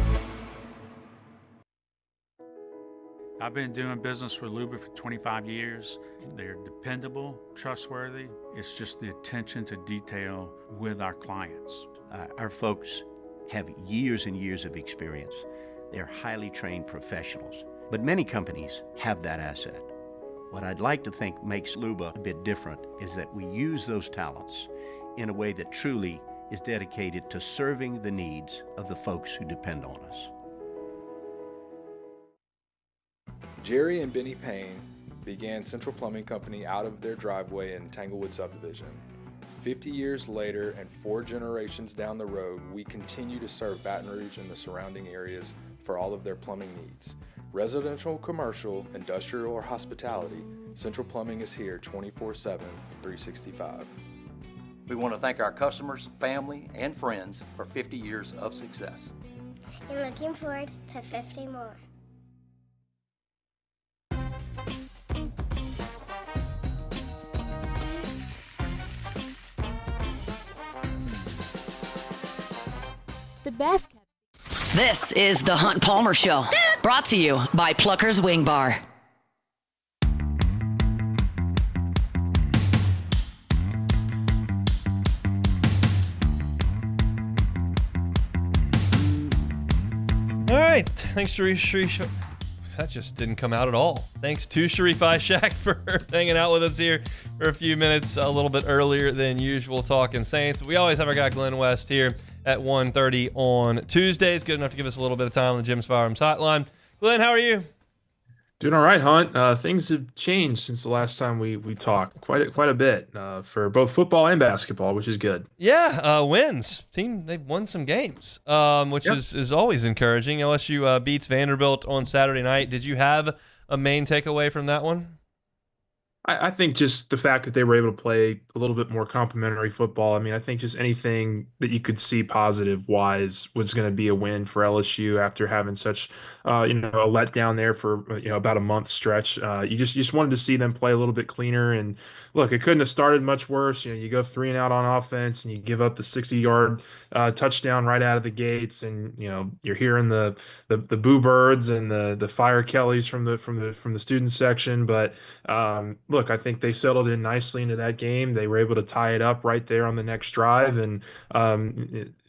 I've been doing business with Luba for 25 years. They're dependable, trustworthy. It's just the attention to detail with our clients. Our folks have years and years of experience. They're highly trained professionals, but many companies have that asset. What I'd like to think makes Luba a bit different is that we use those talents in a way that truly is dedicated to serving the needs of the folks who depend on us. Jerry and Benny Payne began Central Plumbing Company out of their driveway in Tanglewood Subdivision. 50 years later and 4 generations down the road, we continue to serve Baton Rouge and the surrounding areas for all of their plumbing needs. Residential, commercial, industrial, or hospitality, Central Plumbing is here 24/7, 365. We want to thank our customers, family, and friends for 50 years of success. And looking forward to 50 more. The best. This is the Hunt Palmer Show, brought to you by Plucker's Wing Bar. All right. Thanks, Sharief. that just didn't come out at all. Thanks to Sharief Ishaq for hanging out with us here for a few minutes a little bit earlier than usual talking Saints. We always have our guy Glenn West here at 1:30 on Tuesdays. Good enough to give us a little bit of time on the Jim's Firearms Hotline. Glenn, how are you? Doing all right, Hunt. Things have changed since the last time we talked quite a bit for both football and basketball, which is good. Yeah, wins. They've won some games, which is always encouraging. LSU beats Vanderbilt on Saturday night. Did you have a main takeaway from that one? I think just the fact that they were able to play a little bit more complimentary football. I mean, I think just anything that you could see positive wise was going to be a win for LSU after having such, a letdown there for about a month stretch. You just wanted to see them play a little bit cleaner. And look, it couldn't have started much worse. You go 3-and-out on offense, and you give up the 60-yard touchdown right out of the gates, and you're hearing the boo birds and the fire Kellys from the student section, but. Look, I think they settled in nicely into that game. They were able to tie it up right there on the next drive, and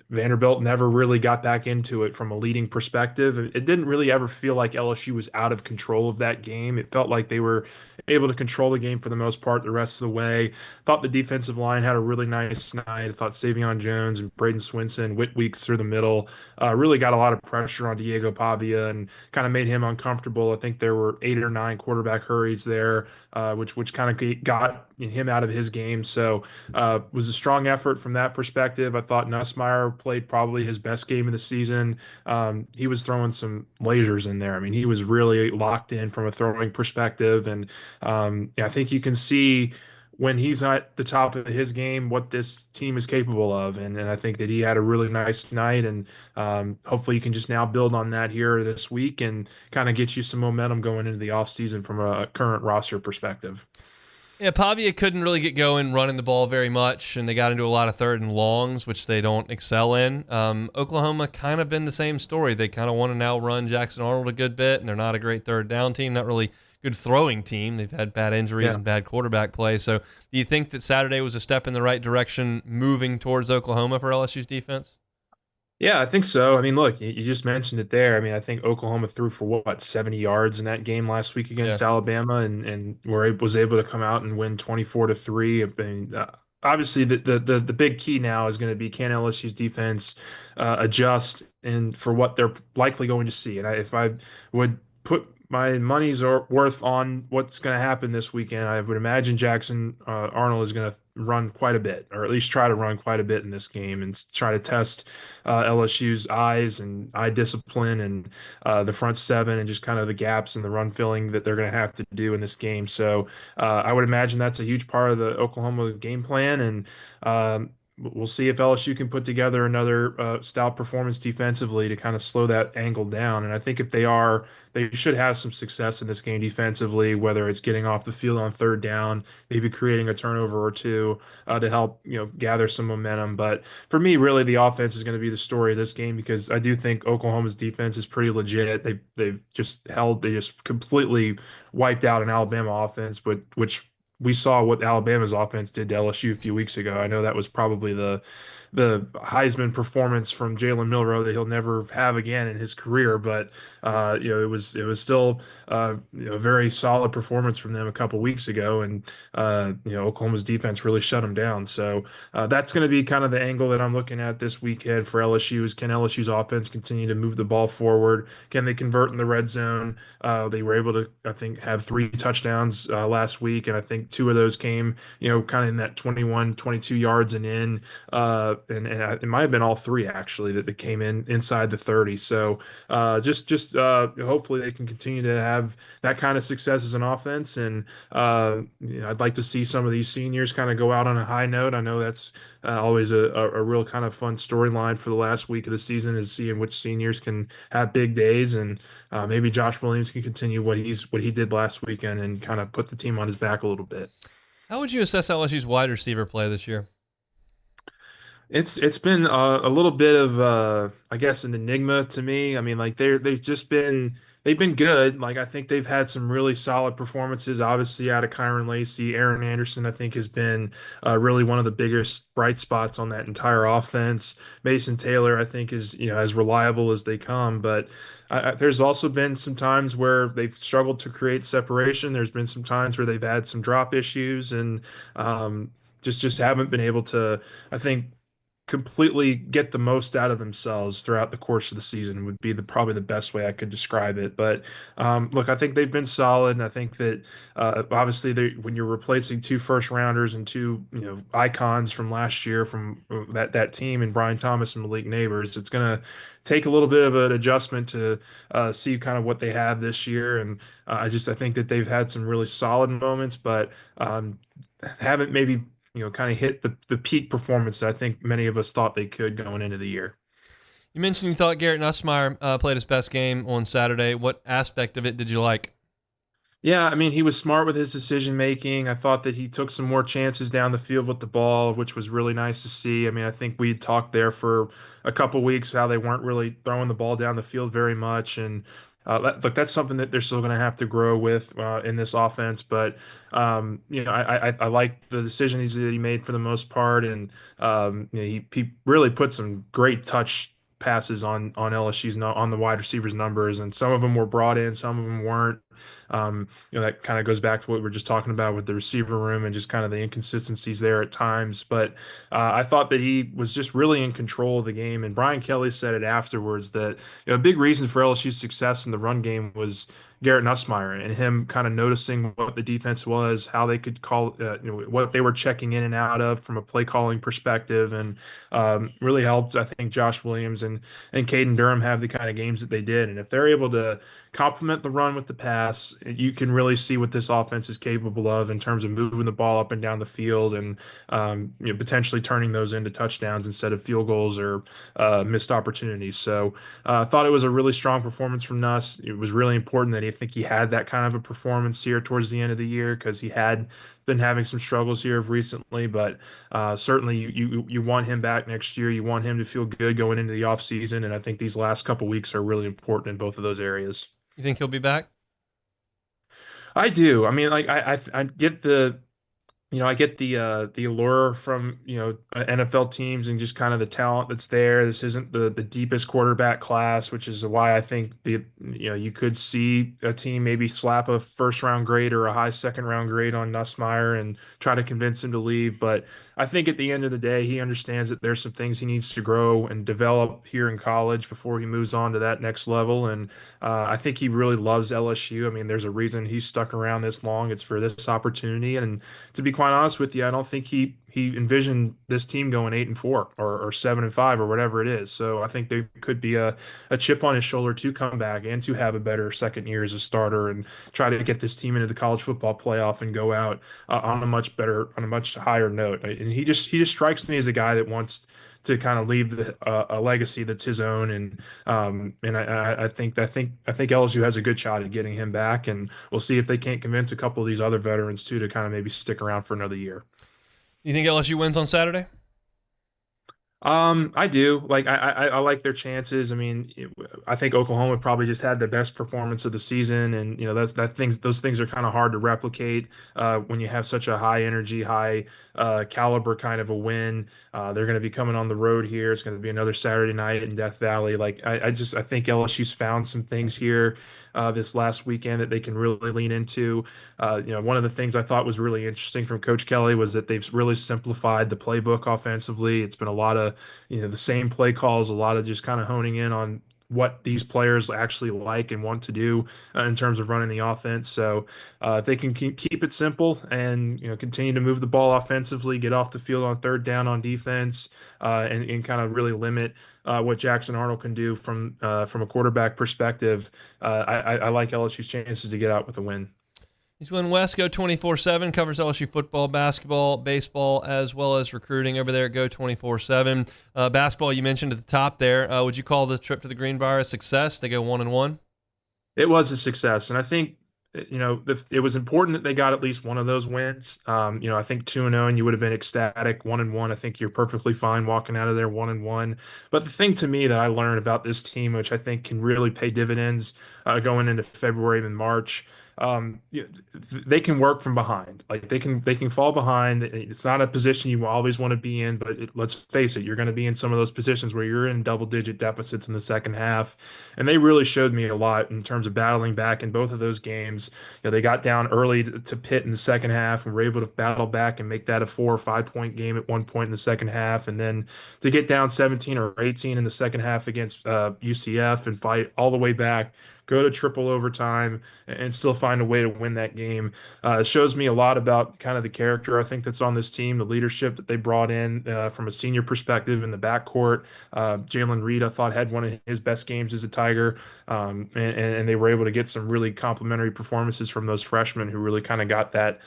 Vanderbilt never really got back into it from a leading perspective. It didn't really ever feel like LSU was out of control of that game. It felt like they were able to control the game for the most part the rest of the way. Thought the defensive line had a really nice night. I thought Savion Jones and Braden Swinson, Weeks through the middle, really got a lot of pressure on Diego Pavia and kind of made him uncomfortable. I think there were 8 or 9 quarterback hurries there, which kind of got him out of his game. So was a strong effort from that perspective. I thought Nussmeier played probably his best game of the season. He was throwing some lasers in there. I mean, he was really locked in from a throwing perspective. And I think you can see when he's at the top of his game what this team is capable of. And I think that he had a really nice night. And hopefully you can just now build on that here this week and kind of get you some momentum going into the offseason from a current roster perspective. Yeah, Pavia couldn't really get going running the ball very much, and they got into a lot of 3rd and longs, which they don't excel in. Oklahoma kind of been the same story. They kind of want to now run Jackson Arnold a good bit, and they're not a great 3rd down team, not really good throwing team. They've had bad injuries and bad quarterback play. So do you think that Saturday was a step in the right direction moving towards Oklahoma for LSU's defense? Yeah, I think so. I mean, look, you just mentioned it there. I mean, I think Oklahoma threw for 70 yards in that game last week against Alabama, and was able to come out and win 24-3. I mean, obviously, the big key now is going to be, can LSU's defense adjust and for what they're likely going to see. And if I would put my money's worth on what's going to happen this weekend, I would imagine Jackson Arnold is going to run quite a bit, or at least try to run quite a bit in this game and try to test LSU's eyes and eye discipline and the front seven and just kind of the gaps and the run filling that they're going to have to do in this game. So I would imagine that's a huge part of the Oklahoma game plan, and we'll see if LSU can put together another stout performance defensively to kind of slow that angle down. And I think if they are, they should have some success in this game defensively, whether it's getting off the field on 3rd down, maybe creating a turnover or two to help gather some momentum. But for me, really, the offense is going to be the story of this game, because I do think Oklahoma's defense is pretty legit. They just completely wiped out an Alabama offense, but which we saw what Alabama's offense did to LSU a few weeks ago. I know that was probably the Heisman performance from Jalen Milroe that he'll never have again in his career, but it was still a very solid performance from them a couple weeks ago, and Oklahoma's defense really shut them down. So that's going to be kind of the angle that I'm looking at this weekend for LSU is, can LSU's offense continue to move the ball forward? Can they convert in the red zone? They were able to, I think, have 3 touchdowns last week, and I think 2 of those came, kind of in that 21, 22 yards and in. And it might have been all 3 actually that came in inside the 30. So hopefully they can continue to have that kind of success as an offense. And I'd like to see some of these seniors kind of go out on a high note. I know that's always a real kind of fun storyline for the last week of the season, is seeing which seniors can have big days, and maybe Josh Williams can continue what he did last weekend and kind of put the team on his back a little bit. How would you assess LSU's wide receiver play this year? It's been a little bit of I guess an enigma to me. I mean, like they've just been they've been good. Like I think they've had some really solid performances. Obviously, out of Kyron Lacey, Aaron Anderson, I think has been really one of the biggest bright spots on that entire offense. Mason Taylor, I think, is as reliable as they come. But there's also been some times where they've struggled to create separation. There's been some times where they've had some drop issues and just haven't been able to, I think, completely get the most out of themselves throughout the course of the season would be probably the best way I could describe it. But look, I think they've been solid, and I think that obviously when you're replacing two first rounders and two icons from last year from that team and Brian Thomas and Malik Neighbors, it's going to take a little bit of an adjustment to see kind of what they have this year. And I think that they've had some really solid moments, but haven't maybe kind of hit the peak performance that I think many of us thought they could going into the year. You mentioned you thought Garrett Nussmeier played his best game on Saturday. What aspect of it did you like? Yeah, I mean, he was smart with his decision making. I thought that he took some more chances down the field with the ball, which was really nice to see. I mean, I think we talked there for a couple weeks how they weren't really throwing the ball down the field very much, and look, that's something that they're still going to have to grow with in this offense. But I like the decisions that he made for the most part, and he really put some great touch passes on LSU's on the wide receivers numbers, and some of them were brought in, some of them weren't. That kind of goes back to what we were just talking about with the receiver room and just kind of the inconsistencies there at times. But I thought that he was just really in control of the game. And Brian Kelly said it afterwards that a big reason for LSU's success in the run game was Garrett Nussmeier and him kind of noticing what the defense was, how they could call, what they were checking in and out of from a play calling perspective, and really helped, I think, Josh Williams and Caden Durham have the kind of games that they did. And if they're able to complement the run with the pass, you can really see what this offense is capable of in terms of moving the ball up and down the field and potentially turning those into touchdowns instead of field goals or missed opportunities. So I thought it was a really strong performance from Nuss. It was really important that I think he had that kind of a performance here towards the end of the year because he had been having some struggles here recently, but certainly you want him back next year. You want him to feel good going into the offseason, and I think these last couple weeks are really important in both of those areas. You think he'll be back? I do. I mean, like I get the allure from NFL teams and just kind of the talent that's there. This isn't the deepest quarterback class, which is why I think you could see a team maybe slap a first round grade or a high second round grade on Nussmeier and try to convince him to leave. But I think at the end of the day, he understands that there's some things he needs to grow and develop here in college before he moves on to that next level. And I think he really loves LSU. I mean, there's a reason he's stuck around this long. It's for this opportunity. And to be quite honest with you, I don't think he envisioned this team going 8-4 or 7-5 or whatever it is. So I think there could be a chip on his shoulder to come back and to have a better second year as a starter and try to get this team into the college football playoff and go out on a much higher note. And he just strikes me as a guy that wants to kind of leave a legacy that's his own, and I think LSU has a good shot at getting him back, and we'll see if they can't convince a couple of these other veterans too to kind of maybe stick around for another year. You think LSU wins on Saturday? I do. Like I like their chances. I mean, I think Oklahoma probably just had the best performance of the season, and those things are kind of hard to replicate when you have such a high energy, high caliber kind of a win. They're going to be coming on the road here. It's going to be another Saturday night in Death Valley. Like I think LSU's found some things here this last weekend that they can really lean into. One of the things I thought was really interesting from Coach Kelly was that they've really simplified the playbook offensively. It's been a lot of the same play calls, a lot of just kind of honing in on what these players actually like and want to do in terms of running the offense. So if they can keep it simple and continue to move the ball offensively, get off the field on third down on defense, and kind of really limit what Jackson Arnold can do from a quarterback perspective, I like LSU's chances to get out with a win. East Glen West, Go 24/7, covers LSU football, basketball, baseball, as well as recruiting over there at Go 24/7. Basketball, you mentioned at the top there. Would you call the trip to the Greenbrier a success? They go 1-1? It was a success, and I think it was important that they got at least one of those wins. I think 2-0 and you would have been ecstatic. 1-1, I think you're perfectly fine walking out of there 1-1. But the thing to me that I learned about this team, which I think can really pay dividends going into February and March, they can work from behind. Like they can fall behind. It's not a position you always want to be in, but let's face it, you're going to be in some of those positions where you're in double-digit deficits in the second half, and they really showed me a lot in terms of battling back in both of those games. They got down early to Pitt in the second half and were able to battle back and make that a 4 or 5 point game at one point in the second half, and then to get down 17 or 18 in the second half against UCF and fight all the way back, go to triple overtime, and still find a way to win that game. It shows me a lot about kind of the character I think that's on this team, the leadership that they brought in from a senior perspective in the backcourt. Jalen Reed, I thought, had one of his best games as a Tiger, and they were able to get some really complimentary performances from those freshmen who really kind of got that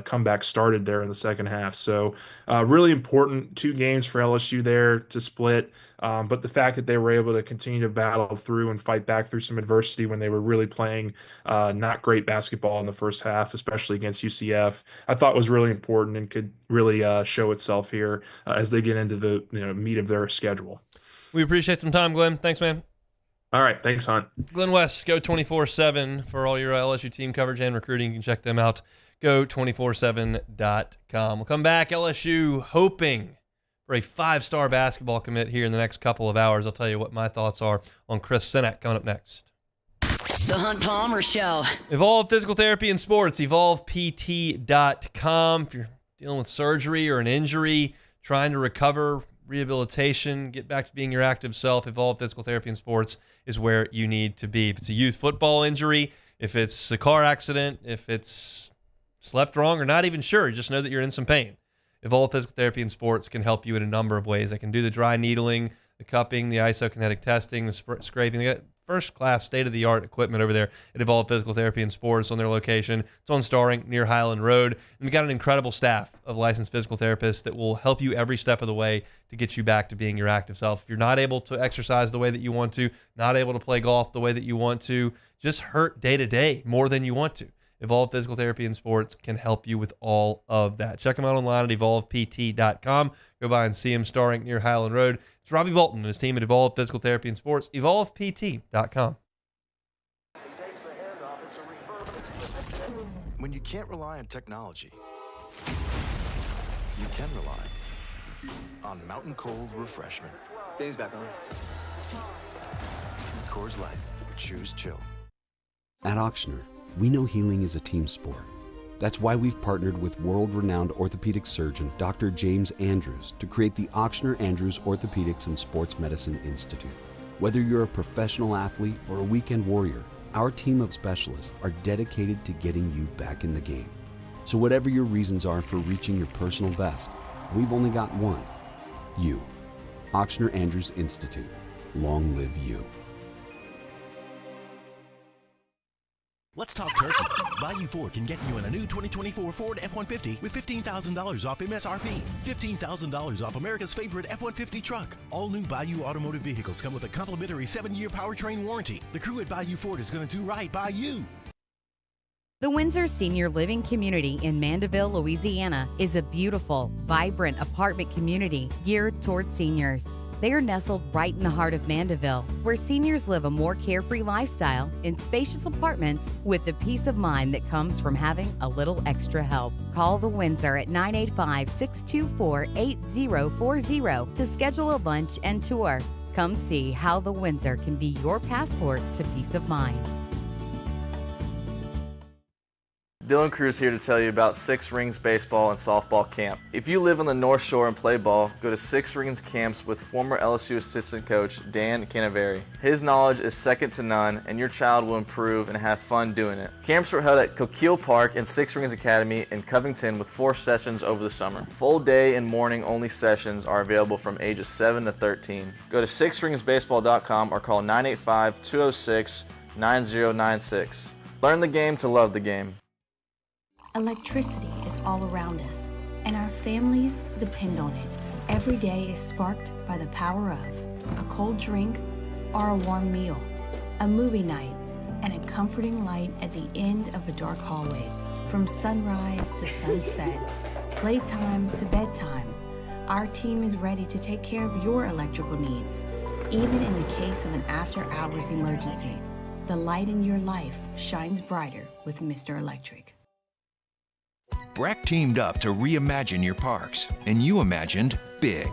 comeback started there in the second half. So really important 2 games for LSU there to split. But the fact that they were able to continue to battle through and fight back through some adversity when they were really playing not great basketball in the first half, especially against UCF, I thought was really important and could really show itself here as they get into the meat of their schedule. We appreciate some time, Glenn. Thanks, man. All right. Thanks, Hunt. Glenn West, Go 24/7 for all your LSU team coverage and recruiting. You can check them out. Go247.com. We'll come back. LSU hoping for a 5-star basketball commit here in the next couple of hours. I'll tell you what my thoughts are on Chris Sinek coming up next. The Hunt Palmer Show. Evolve Physical Therapy and Sports, evolvept.com. If you're dealing with surgery or an injury, trying to recover, rehabilitation, get back to being your active self, Evolve Physical Therapy and Sports is where you need to be. If it's a youth football injury, if it's a car accident, if it's slept wrong or not even sure, just know that you're in some pain. Evolve Physical Therapy and Sports can help you in a number of ways. They can do the dry needling, the cupping, the isokinetic testing, the scraping. They got first-class, state-of-the-art equipment over there at Evolve Physical Therapy and Sports on their location. It's on Starring near Highland Road. And we've got an incredible staff of licensed physical therapists that will help you every step of the way to get you back to being your active self. If you're not able to exercise the way that you want to, not able to play golf the way that you want to, just hurt day-to-day more than you want to, Evolve Physical Therapy and Sports can help you with all of that. Check them out online at evolvept.com. Go by and see them Starring near Highland Road. It's Robbie Bolton and his team at Evolve Physical Therapy and Sports, evolvept.com. When you can't rely on technology, you can rely on Mountain Cold Refreshment. Dave's back on. Coors Light. Choose chill. At Ochsner, we know healing is a team sport. That's why we've partnered with world-renowned orthopedic surgeon Dr. James Andrews to create the Ochsner Andrews Orthopedics and Sports Medicine Institute. Whether you're a professional athlete or a weekend warrior, our team of specialists are dedicated to getting you back in the game. So whatever your reasons are for reaching your personal best, we've only got one: you. Ochsner Andrews Institute. Long live you. Let's talk turkey. Bayou Ford can get you in a new 2024 Ford F-150 with $15,000 off MSRP. $15,000 off America's favorite F-150 truck. All new Bayou automotive vehicles come with a complimentary 7-year powertrain warranty. The crew at Bayou Ford is going to do right by you. The Windsor Senior Living Community in Mandeville, Louisiana is a beautiful, vibrant apartment community geared toward seniors. They are nestled right in the heart of Mandeville, where seniors live a more carefree lifestyle in spacious apartments with the peace of mind that comes from having a little extra help. Call the Windsor at 985-624-8040 to schedule a lunch and tour. Come see how the Windsor can be your passport to peace of mind. Dylan Cruz here to tell you about Six Rings Baseball and Softball Camp. If you live on the North Shore and play ball, go to Six Rings Camps with former LSU assistant coach Dan Canaveri. His knowledge is second to none, and your child will improve and have fun doing it. Camps were held at Coquille Park and Six Rings Academy in Covington with 4 sessions over the summer. Full day and morning only sessions are available from ages 7 to 13. Go to sixringsbaseball.com or call 985-206-9096. Learn the game to love the game. Electricity is all around us, and our families depend on it. Every day is sparked by the power of a cold drink or a warm meal, a movie night, and a comforting light at the end of a dark hallway. From sunrise to sunset, playtime to bedtime, our team is ready to take care of your electrical needs. Even in the case of an after-hours emergency, the light in your life shines brighter with Mr. Electric. Breck teamed up to reimagine your parks, and you imagined big.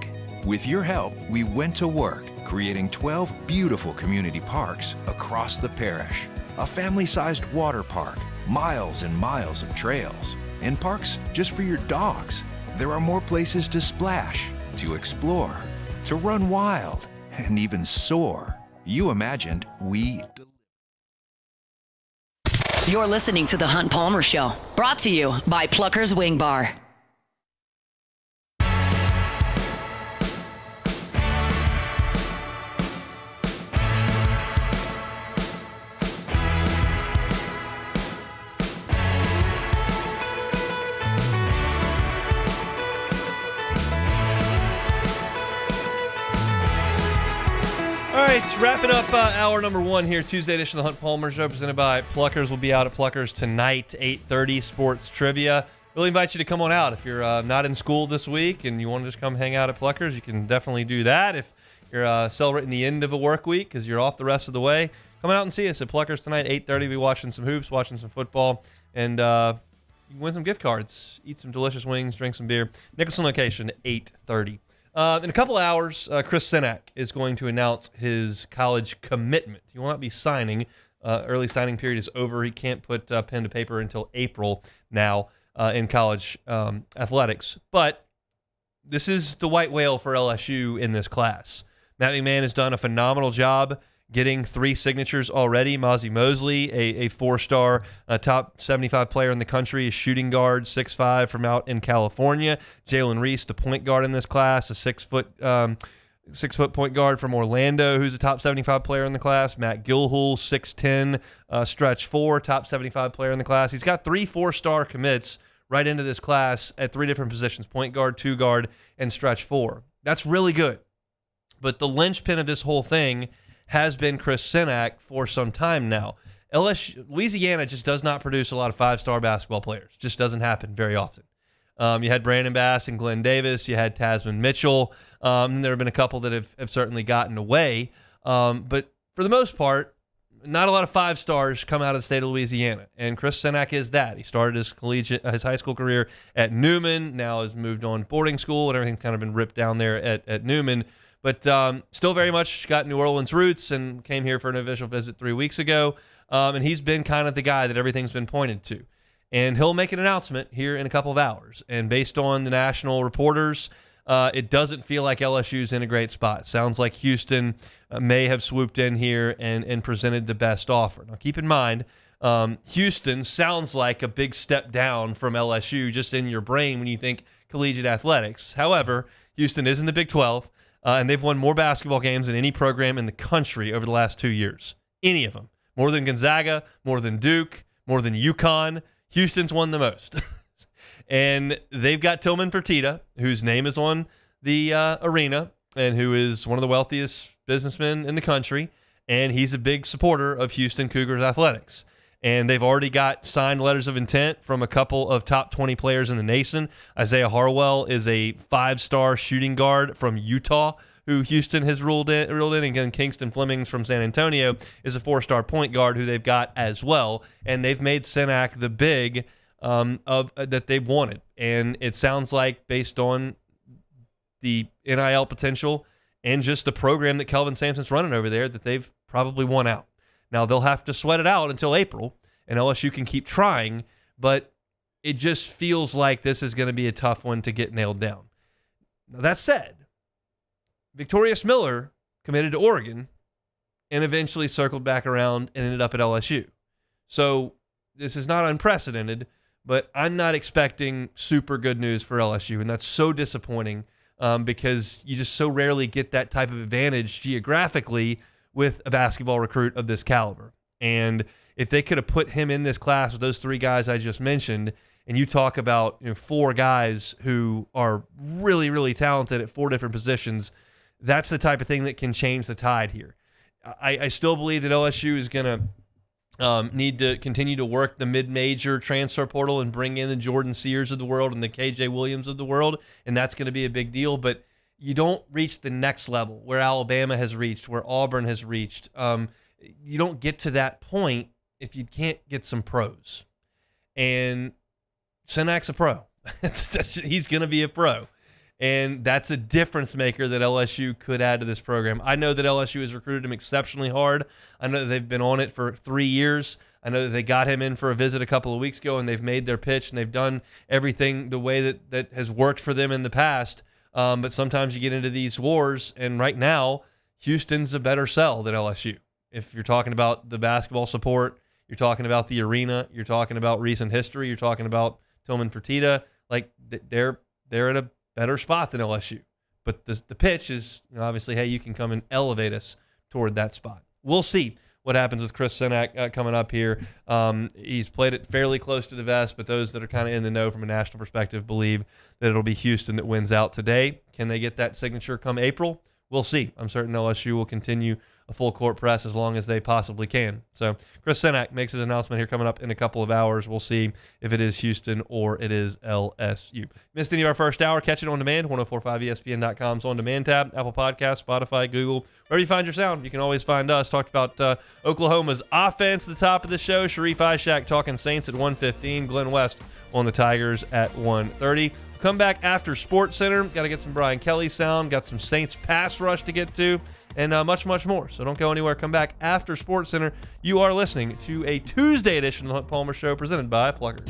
With your help, we went to work, creating 12 beautiful community parks across the parish. A family-sized water park, miles and miles of trails, and parks just for your dogs. There are more places to splash, to explore, to run wild, and even soar. You imagined, we delivered. You're listening to The Hunt Palmer Show, brought to you by Plucker's Wing Bar. All right, wrapping up hour number one here, Tuesday edition of the Hunt Palmer Show, presented by Pluckers. We'll be out at Pluckers tonight, 8:30, sports trivia. Really invite you to come on out. If you're not in school this week and you want to just come hang out at Pluckers, you can definitely do that. If you're celebrating the end of a work week because you're off the rest of the way, come out and see us at Pluckers tonight, 8:30. We'll be watching some hoops, watching some football, and you can win some gift cards, eat some delicious wings, drink some beer. Nicholson location, 8:30. In a couple hours, Chris Sinak is going to announce his college commitment. He will not be signing. Early signing period is over. He can't put pen to paper until April now in college athletics. But this is the white whale for LSU in this class. Matt McMahon has done a phenomenal job getting 3 signatures already. Mozzie Mosley, a 4-star top 75 player in the country, a shooting guard, 6'5", from out in California. Jalen Reese, the point guard in this class, a 6-foot point guard from Orlando, who's a top 75 player in the class. Matt Gilhool, 6'10", stretch 4, top 75 player in the class. He's got 3 4-star commits right into this class at 3 different positions, point guard, 2 guard, and stretch 4. That's really good. But the linchpin of this whole thing has been Chris Sinak for some time now. Louisiana just does not produce a lot of 5-star basketball players. Just doesn't happen very often. You had Brandon Bass and Glenn Davis. You had Tasman Mitchell. And there have been a couple that have certainly gotten away. But for the most part, not a lot of 5-stars come out of the state of Louisiana. And Chris Sinak is that. He started his high school career at Newman, now has moved on to boarding school, and everything's kind of been ripped down there at Newman. But still very much got New Orleans roots and came here for an official visit 3 weeks ago. And he's been kind of the guy that everything's been pointed to. And he'll make an announcement here in a couple of hours. And based on the national reporters, it doesn't feel like LSU's in a great spot. Sounds like Houston may have swooped in here and presented the best offer. Now, keep in mind, Houston sounds like a big step down from LSU just in your brain when you think collegiate athletics. However, Houston is in the Big 12. And they've won more basketball games than any program in the country over the last 2 years. Any of them. More than Gonzaga, more than Duke, more than UConn. Houston's won the most. And they've got Tillman Fertitta, whose name is on the arena and who is one of the wealthiest businessmen in the country. And he's a big supporter of Houston Cougars athletics. And they've already got signed letters of intent from a couple of top 20 players in the nation. Isaiah Harwell is a 5-star shooting guard from Utah who Houston has ruled in. And again, Kingston Flemings from San Antonio is a 4-star point guard who they've got as well. And they've made Sinak the big that they've wanted. And it sounds like, based on the NIL potential and just the program that Kelvin Sampson's running over there, that they've probably won out. Now, they'll have to sweat it out until April, and LSU can keep trying, but it just feels like this is going to be a tough one to get nailed down. Now, that said, Victorious Miller committed to Oregon and eventually circled back around and ended up at LSU. So this is not unprecedented, but I'm not expecting super good news for LSU, and that's so disappointing because you just so rarely get that type of advantage geographically with a basketball recruit of this caliber. And if they could have put him in this class with those 3 guys I just mentioned, and you talk about 4 guys who are really, really talented at 4 different positions, that's the type of thing that can change the tide here. I still believe that LSU is going to Need to continue to work the mid-major transfer portal and bring in the Jordan Sears of the world and the KJ Williams of the world, and that's going to be a big deal. But you don't reach the next level where Alabama has reached, where Auburn has reached. You don't get to that point if you can't get some pros. And Senak's a pro. He's going to be a pro. And that's a difference maker that LSU could add to this program. I know that LSU has recruited him exceptionally hard. I know that they've been on it for 3 years. I know that they got him in for a visit a couple of weeks ago, and they've made their pitch, and they've done everything the way that has worked for them in the past. But sometimes you get into these wars, and right now, Houston's a better sell than LSU. If you're talking about the basketball support, you're talking about the arena, you're talking about recent history, you're talking about Tillman Fertitta, like they're in a better spot than LSU. But the pitch is, obviously, hey, you can come and elevate us toward that spot. We'll see what happens with Chris Senak coming up here. He's played it fairly close to the vest, but those that are kind of in the know from a national perspective believe that it'll be Houston that wins out today. Can they get that signature come April? We'll see. I'm certain LSU will continue a full court press as long as they possibly can. So Chris Senak makes his announcement here coming up in a couple of hours. We'll see if it is Houston or it is LSU. Missed any of our first hour? Catch it on demand. 1045ESPN.com's on demand tab. Apple Podcasts, Spotify, Google, wherever you find your sound, you can always find us. Talked about Oklahoma's offense at the top of the show. Sharief Ishaq talking Saints at 1:15. Glenn West on the Tigers at 1:30. Come back after SportsCenter. Got to get some Brian Kelly sound. Got some Saints pass rush to get to. And much, much more. So don't go anywhere. Come back after SportsCenter. You are listening to a Tuesday edition of the Hunt Palmer Show presented by Pluggers.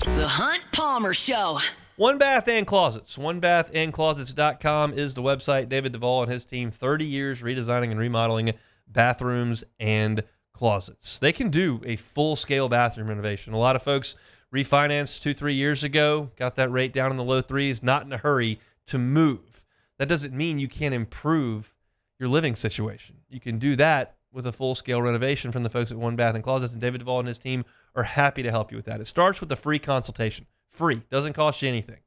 The Hunt Palmer Show. One Bath and Closets. OneBathAndClosets.com is the website. David Duvall and his team, 30 years redesigning and remodeling bathrooms and closets. They can do a full-scale bathroom renovation. A lot of folks refinanced 2-3 years ago, got that rate down in the low threes, not in a hurry to move. That doesn't mean you can't improve your living situation. You can do that with a full-scale renovation from the folks at One Bath and Closets, and David Duvall and his team are happy to help you with that. It starts with a free consultation. Free. Doesn't cost you anything.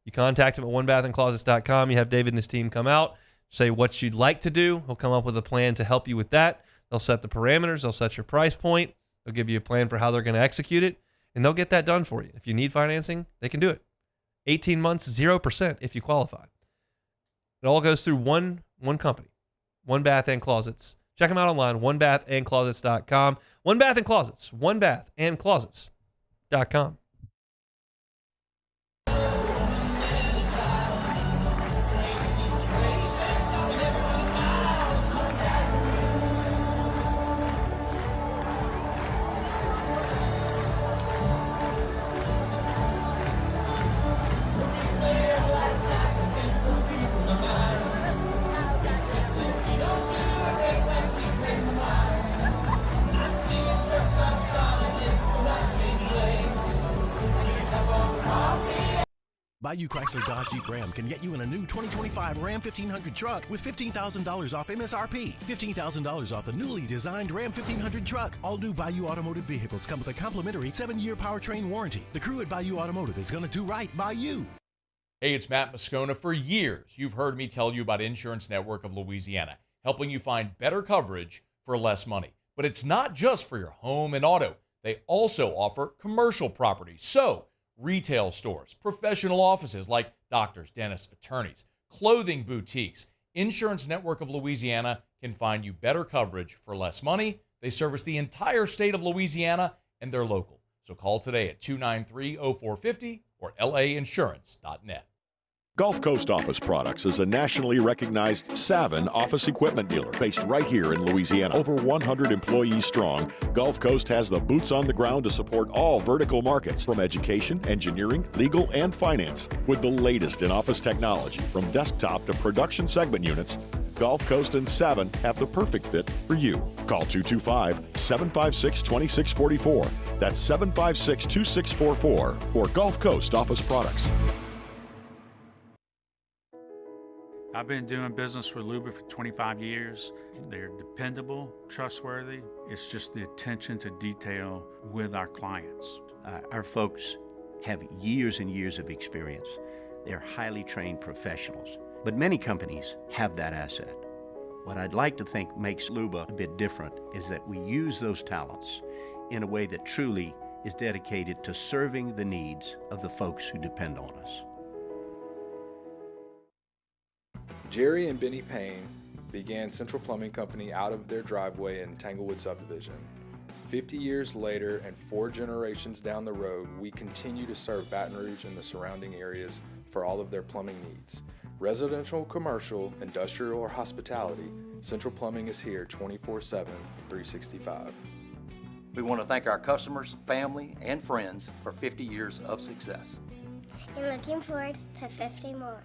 You contact him at onebathandclosets.com. You have David and his team come out, say what you'd like to do. He'll come up with a plan to help you with that. They'll set the parameters. They'll set your price point. They'll give you a plan for how they're going to execute it, and they'll get that done for you. If you need financing, they can do it. 18 months, 0% if you qualify. It all goes through one company. One Bath and Closets. Check them out online, onebathandclosets.com. One Bath and Closets, onebathandclosets.com. Bayou Chrysler Dodge Jeep Ram can get you in a new 2025 Ram 1500 truck with $15,000 off MSRP. $15,000 off the newly designed Ram 1500 truck. All new Bayou Automotive vehicles come with a complimentary 7-year powertrain warranty. The crew at Bayou Automotive is going to do right by you. Hey, it's Matt Moscona. For years, you've heard me tell you about Insurance Network of Louisiana, helping you find better coverage for less money. But it's not just for your home and auto. They also offer commercial property. So, retail stores, professional offices like doctors, dentists, attorneys, clothing boutiques. Insurance Network of Louisiana can find you better coverage for less money. They service the entire state of Louisiana, and they're local. So call today at 293-0450 or lainsurance.net. Gulf Coast Office Products is a nationally recognized Savin office equipment dealer based right here in Louisiana. Over 100 employees strong, Gulf Coast has the boots on the ground to support all vertical markets, from education, engineering, legal, and finance. With the latest in office technology, from desktop to production segment units, Gulf Coast and Savin have the perfect fit for you. Call 225-756-2644. That's 756-2644 for Gulf Coast Office Products. I've been doing business with Luba for 25 years. They're dependable, trustworthy. It's just the attention to detail with our clients. Our folks have years and years of experience. They're highly trained professionals. But many companies have that asset. What I'd like to think makes Luba a bit different is that we use those talents in a way that truly is dedicated to serving the needs of the folks who depend on us. Jerry and Benny Payne began Central Plumbing Company out of their driveway in Tanglewood subdivision. 50 years later and 4 generations down the road, we continue to serve Baton Rouge and the surrounding areas for all of their plumbing needs. Residential, commercial, industrial, or hospitality, Central Plumbing is here 24/7, 365. We want to thank our customers, family, and friends for 50 years of success. And looking forward to 50 more.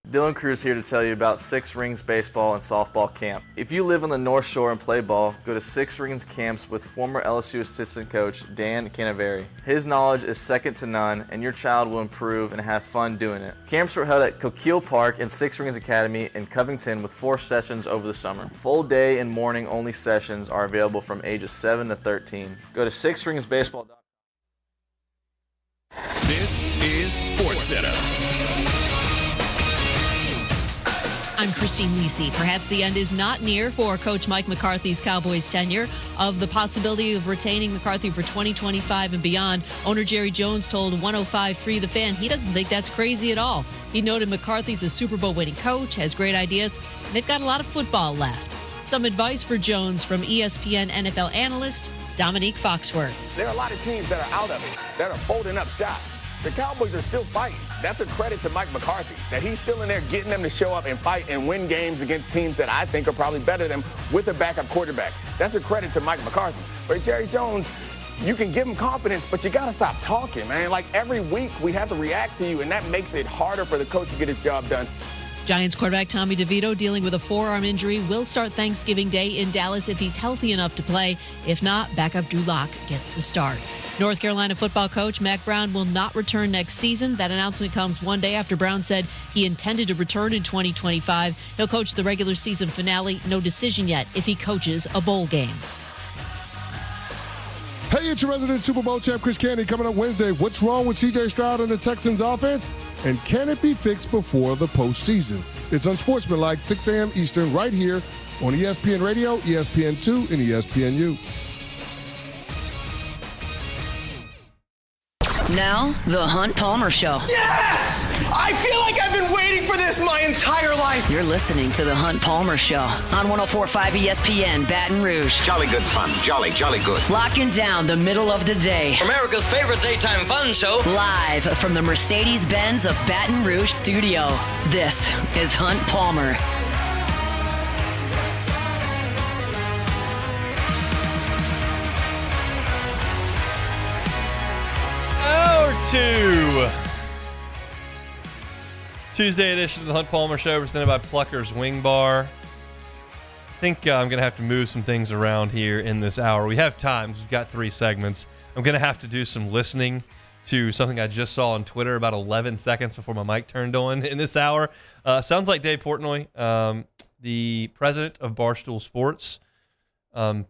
Dylan Cruz here to tell you about Six Rings Baseball and Softball Camp. If you live on the North Shore and play ball, go to Six Rings Camps with former LSU assistant coach Dan Canaveri. His knowledge is second to none, and your child will improve and have fun doing it. Camps were held at Coquille Park and Six Rings Academy in Covington with 4 sessions over the summer. Full day and morning only sessions are available from ages 7 to 13. Go to sixringsbaseball.com. This is SportsCenter. I'm Christine Lisi. Perhaps the end is not near for Coach Mike McCarthy's Cowboys tenure. Of the possibility of retaining McCarthy for 2025 and beyond, owner Jerry Jones told 105.3 The Fan he doesn't think that's crazy at all. He noted McCarthy's a Super Bowl winning coach, has great ideas, and they've got a lot of football left. Some advice for Jones from ESPN NFL analyst Dominique Foxworth. There are a lot of teams that are out of it, that are folding up shop. The Cowboys are still fighting. That's a credit to Mike McCarthy, that he's still in there getting them to show up and fight and win games against teams that I think are probably better than them with a backup quarterback. That's a credit to Mike McCarthy. But Jerry Jones, you can give him confidence, but you got to stop talking, man. Like every week we have to react to you, and that makes it harder for the coach to get his job done. Giants quarterback Tommy DeVito, dealing with a forearm injury, will start Thanksgiving Day in Dallas if he's healthy enough to play. If not, backup Drew Lock gets the start. North Carolina football coach Mack Brown will not return next season. That announcement comes one day after Brown said he intended to return in 2025. He'll coach the regular season finale. No decision yet if he coaches a bowl game. Hey, it's your resident Super Bowl champ, Chris Candy, coming up Wednesday. What's wrong with C.J. Stroud and the Texans offense? And can it be fixed before the postseason? It's Unsportsmanlike, 6 a.m. Eastern, right here on ESPN Radio, ESPN2, and ESPNU. Now, the Hunt Palmer Show. Yes! I feel like I've been waiting for this my entire life. You're listening to the Hunt Palmer Show on 104.5 ESPN Baton Rouge. Jolly good fun. Jolly good. Locking down the middle of the day. America's favorite daytime fun show. Live from the Mercedes-Benz of Baton Rouge studio. This is Hunt Palmer. Tuesday edition of the Hunt Palmer Show, presented by Plucker's Wing Bar. I think I'm going to have to move some things around here in this hour. We have time. We've got 3 segments. I'm going to have to do some listening to something I just saw on Twitter about 11 seconds before my mic turned on in this hour. Sounds like Dave Portnoy, the president of Barstool Sports. I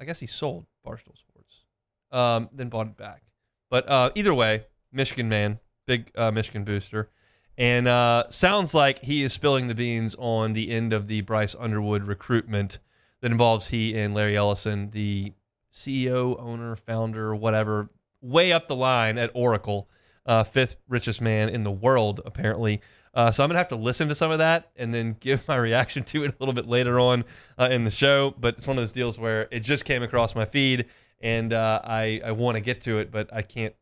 guess he sold Barstool Sports, then bought it back. But either way, Michigan man, big Michigan booster. And sounds like he is spilling the beans on the end of the Bryce Underwood recruitment that involves he and Larry Ellison, the CEO, owner, founder, whatever, way up the line at Oracle, 5th richest man in the world, apparently. So I'm going to have to listen to some of that and then give my reaction to it a little bit later on in the show. But it's one of those deals where it just came across my feed, and I want to get to it, but I can't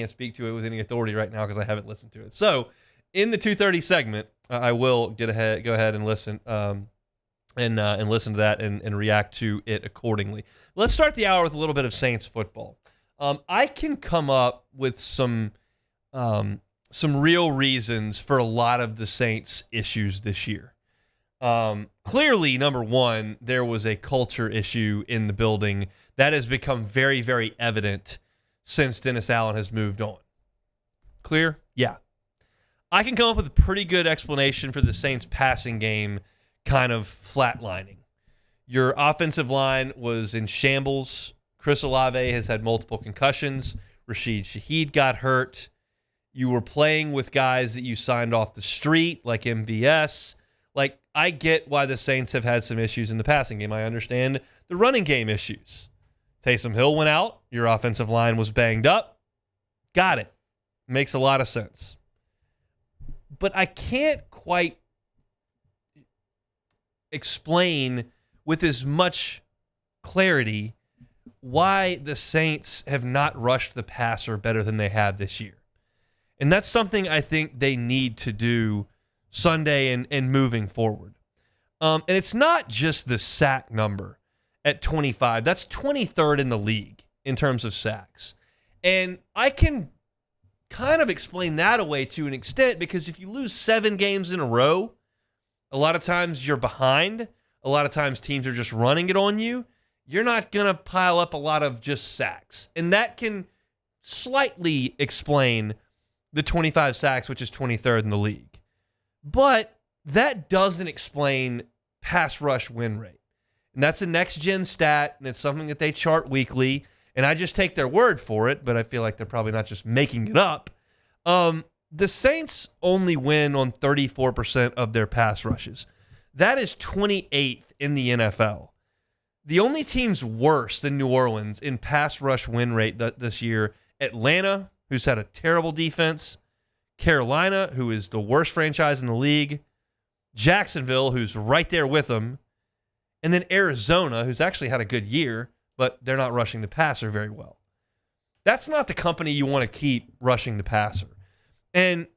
speak to it with any authority right now because I haven't listened to it. So in the 2:30 segment, I will go ahead and listen and listen to that and react to it accordingly. Let's start the hour with a little bit of Saints football. I can come up with some real reasons for a lot of the Saints' issues this year. Clearly, number one, there was a culture issue in the building that has become very, very evident since Dennis Allen has moved on. Clear? Yeah. I can come up with a pretty good explanation for the Saints' passing game kind of flatlining. Your offensive line was in shambles. Chris Olave has had multiple concussions. Rashid Shaheed got hurt. You were playing with guys that you signed off the street, like MVS. Like, I get why the Saints have had some issues in the passing game. I understand the running game issues. Taysom Hill went out. Your offensive line was banged up. Got it. Makes a lot of sense. But I can't quite explain with as much clarity why the Saints have not rushed the passer better than they have this year. And that's something I think they need to do Sunday and moving forward. And it's not just the sack number at 25. That's 23rd in the league in terms of sacks. And I can kind of explain that away to an extent, because if you lose 7 games in a row, a lot of times you're behind. A lot of times teams are just running it on you. You're not going to pile up a lot of just sacks. And that can slightly explain the 25 sacks, which is 23rd in the league. But that doesn't explain pass rush win rate. And that's a next-gen stat, and it's something that they chart weekly. And I just take their word for it, but I feel like they're probably not just making it up. The Saints only win on 34% of their pass rushes. That is 28th in the NFL. The only teams worse than New Orleans in pass rush win rate this year, Atlanta, who's had a terrible defense, Carolina, who is the worst franchise in the league, Jacksonville, who's right there with them, and then Arizona, who's actually had a good year, but they're not rushing the passer very well. That's not the company you want to keep rushing the passer. And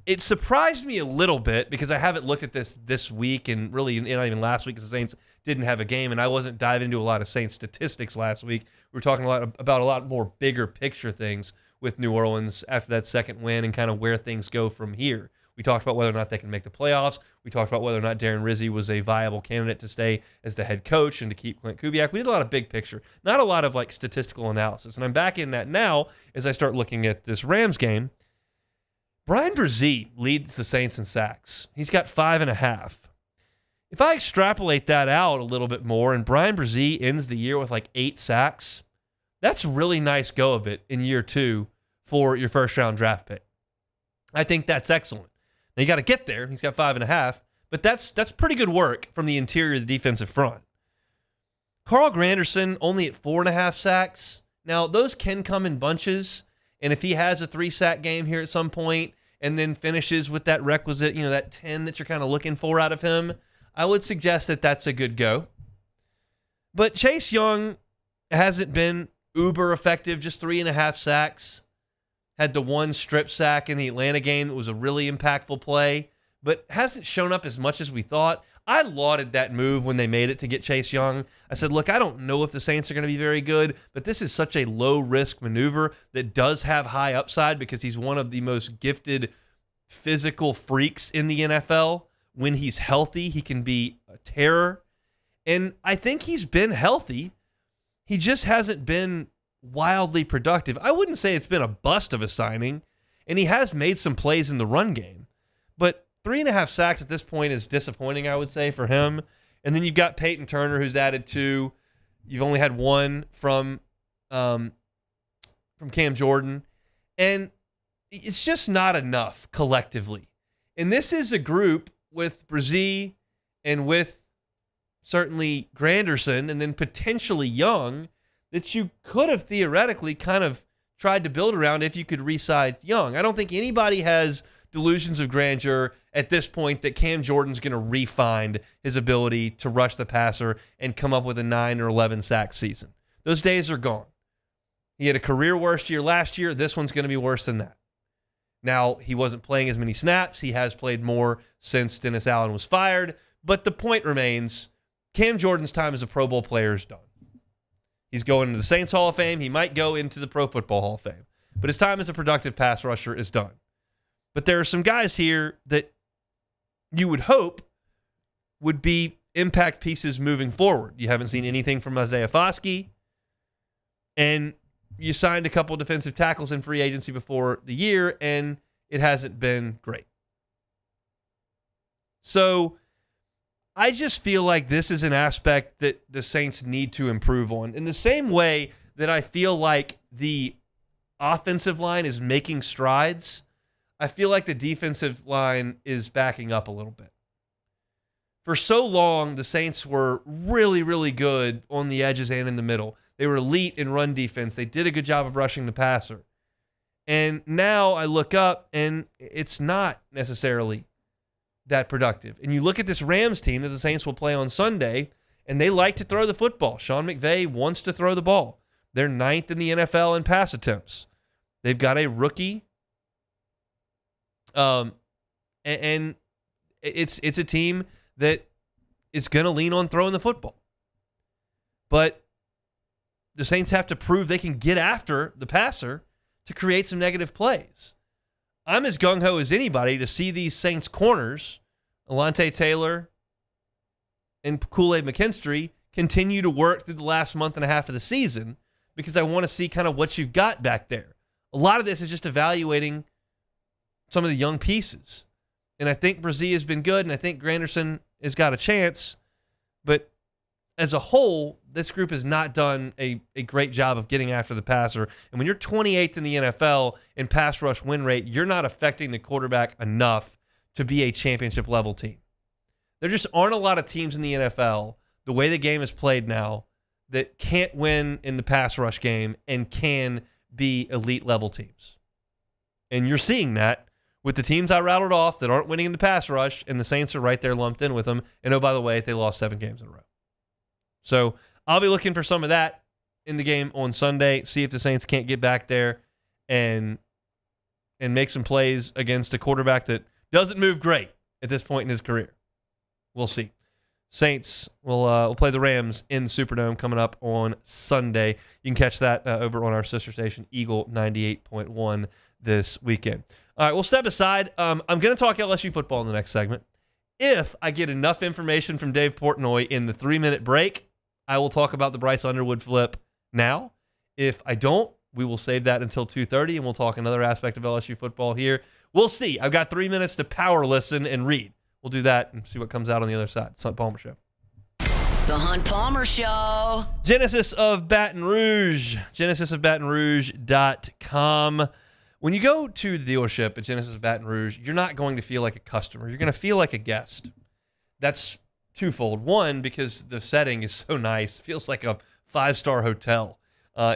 it surprised me a little bit because I haven't looked at this week, and really not even last week because the Saints didn't have a game, and I wasn't diving into a lot of Saints statistics last week. We were talking about a lot more bigger picture things with New Orleans after that second win and kind of where things go from here. We talked about whether or not they can make the playoffs. We talked about whether or not Darren Rizzi was a viable candidate to stay as the head coach and to keep Clint Kubiak. We did a lot of big picture, not a lot of like statistical analysis. And I'm back in that now as I start looking at this Rams game. Brian Brzee leads the Saints in sacks. He's got 5.5. If I extrapolate that out a little bit more and Brian Brzee ends the year with like 8 sacks, that's a really nice go of it in year 2 for your first-round draft pick. I think that's excellent. Now, you got to get there. He's got 5.5, but that's pretty good work from the interior of the defensive front. Carl Granderson only at 4.5 sacks. Now, those can come in bunches, and if he has a 3-sack game here at some point and then finishes with that requisite, that 10 that you're kind of looking for out of him, I would suggest that that's a good go. But Chase Young hasn't been uber effective, just 3.5 sacks. Had the 1 strip sack in the Atlanta game that was a really impactful play, but hasn't shown up as much as we thought. I lauded that move when they made it to get Chase Young. I said, look, I don't know if the Saints are going to be very good, but this is such a low-risk maneuver that does have high upside because he's one of the most gifted physical freaks in the NFL. When he's healthy, he can be a terror. And I think he's been healthy. He just hasn't been wildly productive. I wouldn't say it's been a bust of a signing, and he has made some plays in the run game. But 3.5 sacks at this point is disappointing, I would say, for him. And then you've got Peyton Turner, who's added 2. You've only had 1 from Cam Jordan. And it's just not enough collectively. And this is a group with Brzee and with certainly Granderson and then potentially Young that you could have theoretically kind of tried to build around if you could re-size Young. I don't think anybody has delusions of grandeur at this point that Cam Jordan's going to re-find his ability to rush the passer and come up with a 9 or 11 sack season. Those days are gone. He had a career worst year last year. This one's going to be worse than that. Now, he wasn't playing as many snaps. He has played more since Dennis Allen was fired. But the point remains, Cam Jordan's time as a Pro Bowl player is done. He's going into the Saints Hall of Fame. He might go into the Pro Football Hall of Fame. But his time as a productive pass rusher is done. But there are some guys here that you would hope would be impact pieces moving forward. You haven't seen anything from Isaiah Foskey. And you signed a couple defensive tackles in free agency before the year, and it hasn't been great. So I just feel like this is an aspect that the Saints need to improve on. In the same way that I feel like the offensive line is making strides, I feel like the defensive line is backing up a little bit. For so long, the Saints were really, really good on the edges and in the middle. They were elite in run defense. They did a good job of rushing the passer. And now I look up, and it's not necessarily that productive. And you look at this Rams team that the Saints will play on Sunday, and they like to throw the football. Sean McVay wants to throw the ball. They're 9th in the NFL in pass attempts. They've got a rookie. And it's a team that is going to lean on throwing the football. But the Saints have to prove they can get after the passer to create some negative plays. I'm as gung-ho as anybody to see these Saints corners, Alontae Taylor and Kool-Aid McKinstry, continue to work through the last month and a half of the season, because I want to see kind of what you've got back there. A lot of this is just evaluating some of the young pieces. And I think Brazee has been good, and I think Granderson has got a chance. But as a whole, this group has not done a great job of getting after the passer. And when you're 28th in the NFL in pass rush win rate, you're not affecting the quarterback enough to be a championship-level team. There just aren't a lot of teams in the NFL, the way the game is played now, that can't win in the pass rush game and can be elite-level teams. And you're seeing that with the teams I rattled off that aren't winning in the pass rush, and the Saints are right there lumped in with them. And oh, by the way, they lost 7 games in a row. So I'll be looking for some of that in the game on Sunday, see if the Saints can't get back there and make some plays against a quarterback that doesn't move great at this point in his career. We'll see. Saints will play the Rams in the Superdome coming up on Sunday. You can catch that over on our sister station, Eagle 98.1, this weekend. All right, we'll step aside. I'm going to talk LSU football in the next segment. If I get enough information from Dave Portnoy in the 3-minute break, I will talk about the Bryce Underwood flip now. If I don't, we will save that until 2:30, and we'll talk another aspect of LSU football here. We'll see. I've got 3 minutes to power listen and read. We'll do that and see what comes out on the other side. It's Hunt Palmer Show. The Hunt Palmer Show. Genesis of Baton Rouge. GenesisofBatonRouge.com. When you go to the dealership at Genesis of Baton Rouge, you're not going to feel like a customer. You're going to feel like a guest. That's twofold. One, because the setting is so nice. It feels like a 5-star hotel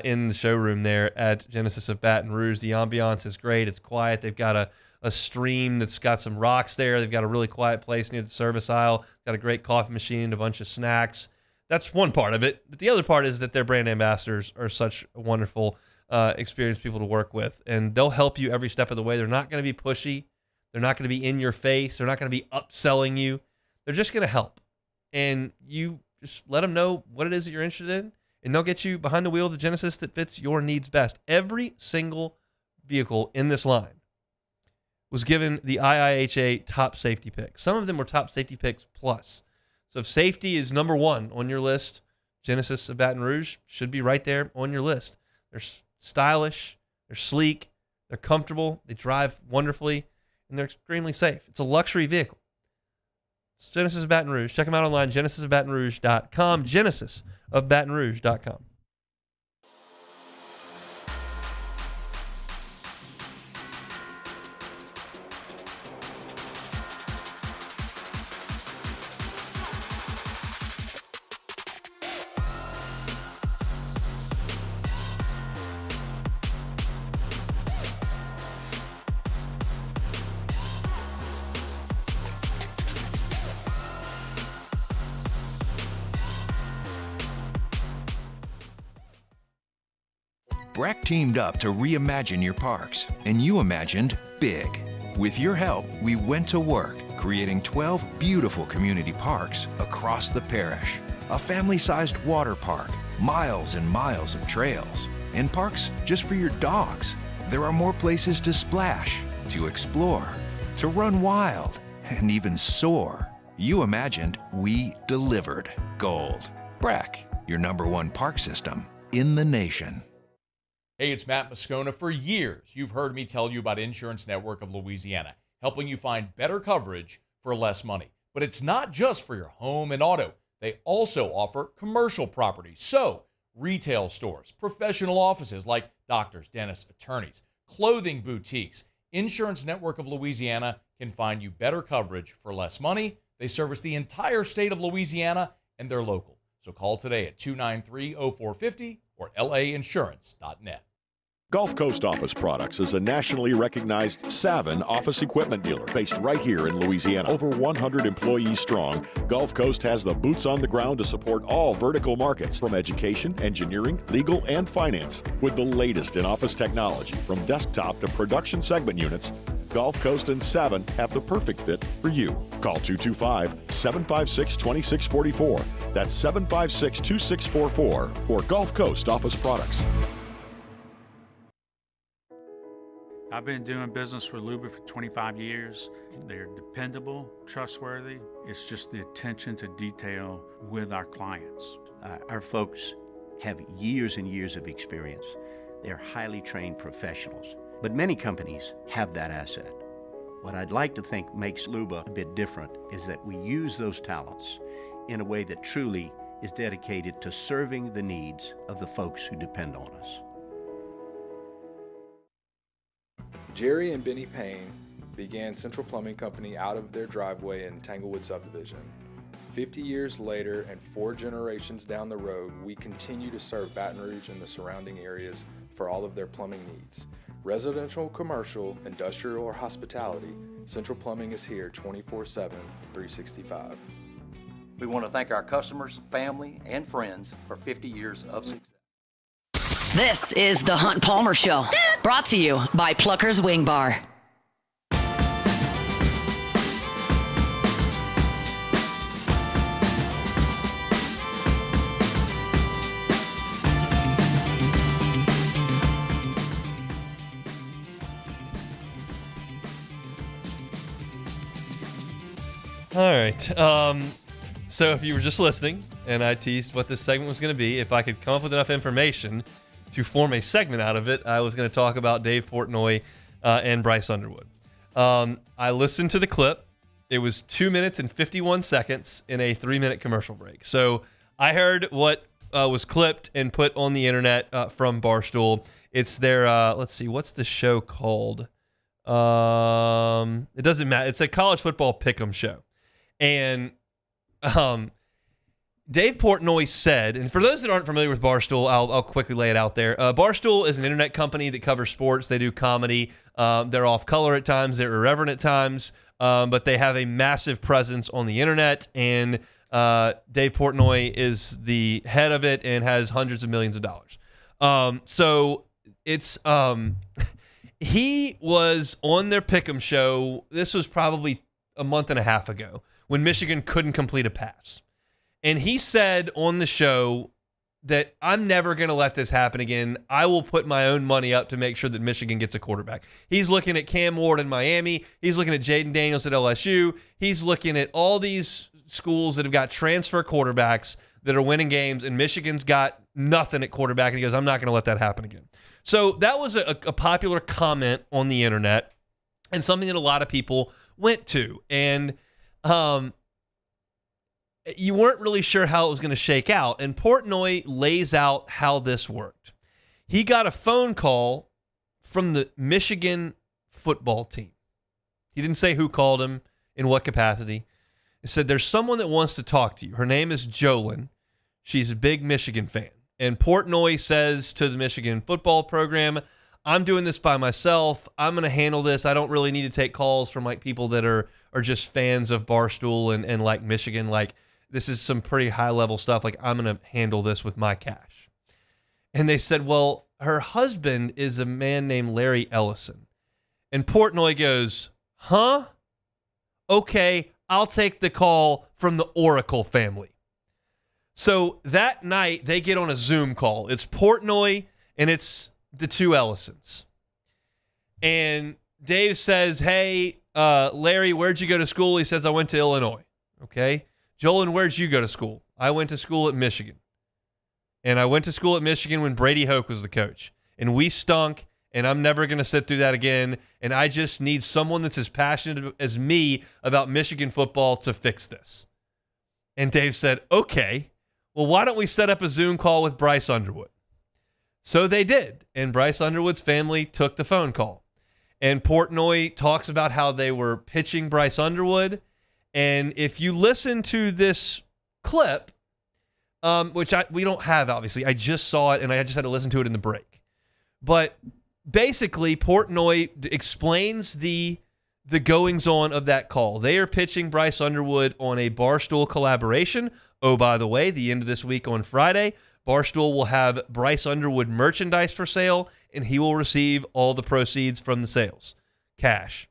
in the showroom there at Genesis of Baton Rouge. The ambiance is great. It's quiet. They've got a stream that's got some rocks there. They've got a really quiet place near the service aisle. Got a great coffee machine and a bunch of snacks. That's one part of it. But the other part is that their brand ambassadors are such wonderful, experienced people to work with. And they'll help you every step of the way. They're not going to be pushy. They're not going to be in your face. They're not going to be upselling you. They're just going to help. And you just let them know what it is that you're interested in, and they'll get you behind the wheel of the Genesis that fits your needs best. Every single vehicle in this line was given the IIHA top safety pick. Some of them were top safety picks plus. So if safety is number one on your list, Genesis of Baton Rouge should be right there on your list. They're stylish, they're sleek, they're comfortable, they drive wonderfully, and they're extremely safe. It's a luxury vehicle. It's Genesis of Baton Rouge. Check them out online, genesisofbatonrouge.com, genesisofbatonrouge.com. Breck teamed up to reimagine your parks, and you imagined big. With your help, we went to work, creating 12 beautiful community parks across the parish. A family-sized water park, miles and miles of trails, and parks just for your dogs. There are more places to splash, to explore, to run wild, and even soar. You imagined, we delivered. Gold. Breck, your #1 park system in the nation. Hey, it's Matt Moscona. For years, you've heard me tell you about Insurance Network of Louisiana, helping you find better coverage for less money. But it's not just for your home and auto. They also offer commercial property. So, retail stores, professional offices like doctors, dentists, attorneys, clothing boutiques. Insurance Network of Louisiana can find you better coverage for less money They service the entire state of Louisiana, and they're local. So call today at 293-0450 or lainsurance.net. Gulf Coast Office Products is a nationally recognized Savin office equipment dealer based right here in Louisiana. Over 100 employees strong, Gulf Coast has the boots on the ground to support all vertical markets from education, engineering, legal, and finance. With the latest in office technology from desktop to production segment units, Gulf Coast and Savin have the perfect fit for you. Call 225-756-2644. That's 756-2644 for Gulf Coast Office Products. I've been doing business with Luba for 25 years. They're dependable, trustworthy. It's just the attention to detail with our clients. Our folks have years and years of experience. They're highly trained professionals. But many companies have that asset. What I'd like to think makes Luba a bit different is that we use those talents in a way that truly is dedicated to serving the needs of the folks who depend on us. Jerry and Benny Payne began Central Plumbing Company out of their driveway in Tanglewood subdivision. 50 years later and 4 generations down the road, we continue to serve Baton Rouge and the surrounding areas for all of their plumbing needs. Residential, commercial, industrial, or hospitality, Central Plumbing is here 24/7, 365. We want to thank our customers, family, and friends for 50 years of success. This is the Hunt Palmer Show, brought to you by Plucker's Wing Bar. All right. So if you were just listening, and I teased what this segment was going to be, if I could come up with enough information to form a segment out of it, I was going to talk about Dave Portnoy and Bryce Underwood. I listened to the clip. It was 2 minutes and 51 seconds in a 3-minute commercial break. So I heard what was clipped and put on the internet from Barstool. It's their, let's see, what's the show called? It doesn't matter. It's a college football pick'em show. And Dave Portnoy said, and for those that aren't familiar with Barstool, I'll quickly lay it out there. Barstool is an internet company that covers sports. They do comedy. They're off color at times. They're irreverent at times. But they have a massive presence on the internet. And Dave Portnoy is the head of it and has hundreds of millions of dollars. So it's he was on their pick'em show. This was probably a month and a half ago when Michigan couldn't complete a pass. And he said on the show that I'm never going to let this happen again. I will put my own money up to make sure that Michigan gets a quarterback. He's looking at Cam Ward in Miami. He's looking at Jaden Daniels at LSU. He's looking at all these schools that have got transfer quarterbacks that are winning games, and Michigan's got nothing at quarterback. And he goes, I'm not going to let that happen again. So that was a popular comment on the internet and something that a lot of people went to. And you weren't really sure how it was going to shake out. And Portnoy lays out how this worked. He got a phone call from the Michigan football team. He didn't say who called him, in what capacity. He said, there's someone that wants to talk to you. Her name is Jolyn. She's a big Michigan fan. And Portnoy says to the Michigan football program, I'm doing this by myself. I'm going to handle this. I don't really need to take calls from like people that are just fans of Barstool and like Michigan. Like, this is some pretty high level stuff. Like, I'm going to handle this with my cash. And they said, well, her husband is a man named Larry Ellison. And Portnoy goes, huh? Okay, I'll take the call from the Oracle family. So that night, they get on a Zoom call. It's Portnoy and it's the two Ellisons. And Dave says, hey, Larry, where'd you go to school? He says, I went to Illinois. Okay. Jolyn, where'd you go to school? I went to school at Michigan. And I went to school at Michigan when Brady Hoke was the coach. And we stunk, and I'm never going to sit through that again. And I just need someone that's as passionate as me about Michigan football to fix this. And Dave said, okay, well, why don't we set up a Zoom call with Bryce Underwood? So they did. And Bryce Underwood's family took the phone call. And Portnoy talks about how they were pitching Bryce Underwood. And if you listen to this clip, which we don't have, obviously. I just saw it, and I just had to listen to it in the break. But basically, Portnoy explains the goings-on of that call. They are pitching Bryce Underwood on a Barstool collaboration. Oh, by the way, the end of this week on Friday, Barstool will have Bryce Underwood merchandise for sale, and he will receive all the proceeds from the sales, cash.